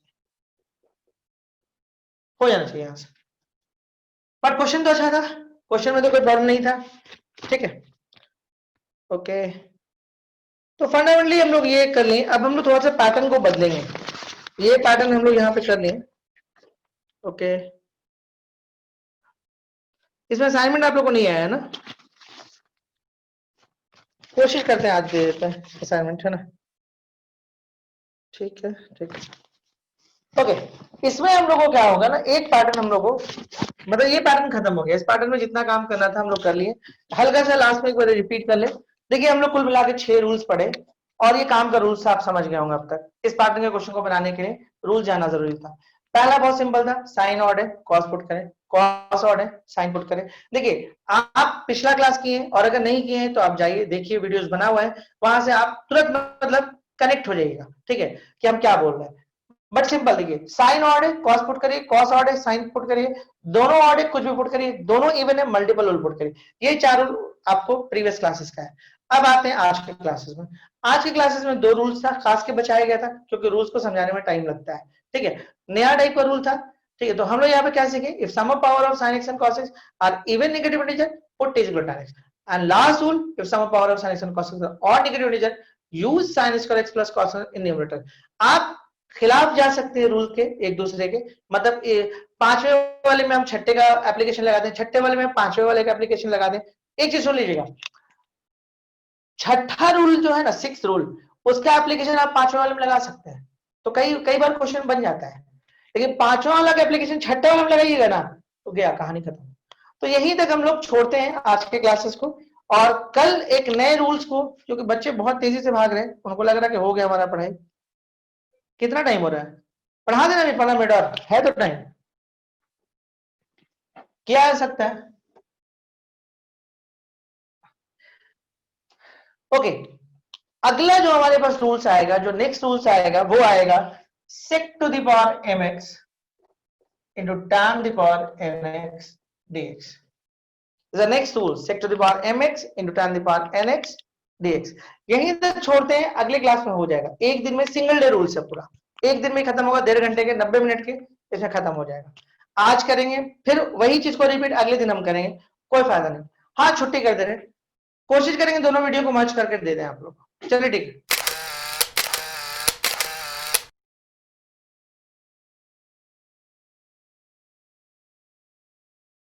Speaker 2: हो जाना चाहिए यहां से। बट क्वेश्चन तो अच्छा था, क्वेश्चन में तो कोई प्रॉब्लम नहीं था, ठीक है। ओके, तो फंडामेंटली हम लोग ये कर लें। अब हम लोग थोड़ा सा पैटर्न को बदलेंगे, ये पैटर्न हम लोग यहाँ पे कर लें। ओके, इसमें असाइनमेंट आप लोग को नहीं आया है ना, कोशिश करते हैं आज दे देते हैं असाइनमेंट, है ना, ठीक है, ठीक है। ओके, इसमें हम लोग को क्या होगा ना, एक पैटर्न हम लोग को, मतलब ये पैटर्न खत्म हो गया, इस पैटर्न में जितना काम करना था हम लोग कर लिए। हल्का सा लास्ट में एक बार रिपीट कर ले। देखिए हम लोग कुल मिला के 6 रूल्स पढ़े, और ये काम का रूल्स आप समझ गए होंगे अब तक। इस पैटर्न के क्वेश्चन को बनाने के लिए रूल जानना जरूरी था। पहला बहुत सिंपल था, साइन ऑड है कॉस पुट करें, कॉस ऑड है साइन पुट करें। देखिए आप पिछला क्लास किए हैं, और अगर नहीं किए हैं तो आप जाइए देखिए, वीडियोस बना हुआ है, वहां से आप तुरंत मतलब कनेक्ट हो जाइएगा, ठीक है, कि हम क्या बोल रहे हैं। बट सिंपल, देखिए साइन ऑड है कॉस पुट करिए, कॉस ऑड है साइन पुट करिए, दोनों ऑड है कुछ भी पुट करिए, दोनों इवन है मल्टीपल रूल पुट करिए। ये 4 रूल आपको प्रीवियस क्लासेस का है। अब आते हैं आज के क्लासेस में। आज के क्लासेस में 2 रूल्स था, खास के बचाया गया था, क्योंकि रूल्स को समझाने में टाइम लगता है, ठीक है। नया टाइप का रूल था, ठीक है। तो हम लोग यहाँ पे क्या सीखे, if sum of power of sin x and cos x are even negative integer put t equal to tan x, and last rule, if sum of power of sin x and cos x are odd negative integer use sin square x plus cos x in numerator। आप खिलाफ जा सकते हैं rule के एक दूसरे के, मतलब 5वें वाले में हम छठे का एप्लीकेशन लगा दें, छठे वाले में 5वें वाले का एप्लीकेशन लगा दें। एक चीज सुन लीजिएगा, छठा रूल जो है ना, 6th रूल, उसका एप्लीकेशन आप 5वें वाले में लगा सकते हैं, तो कई बार क्वेश्चन बन जाता है। लेकिन 5वां वाला का एप्लीकेशन छठे वाले में लगाइएगा ना, तो गया, कहानी खत्म। तो यहीं तक हम लोग छोड़ते हैं आज के क्लासेस को, और कल एक नए रूल्स को, क्योंकि बच्चे बहुत तेजी से भाग रहे हैं, उनको लग रहा है कि हो गया हमारा पढ़ाई। कितना टाइम हो रहा है, पढ़ा देना भी 15 मिनट और है तो टाइम, क्या आ सकता है। ओके, अगला जो हमारे पास रूल्स आएगा, जो नेक्स्ट रूल्स आएगा, वो आएगा sec to the power mx into tan the power nx dx। The next rule, sec to the power mx into tan the power nx dx। यहीं तक छोड़ते हैं, अगले क्लास में हो जाएगा। एक दिन में सिंगल डे रूल्स है पूरा, एक दिन में खत्म होगा, 1.5 घंटे के 90 मिनट के इसमें खत्म हो जाएगा। आज करेंगे, फिर वही चीज को रिपीट अगले दिन हम करेंगे, कोई फायदा नहीं। हाँ छुट्टी कर दे रहे, कोशिश करेंगे दोनों वीडियो को मर्ज करके दे दें आप लोग। चलिए ठीक है।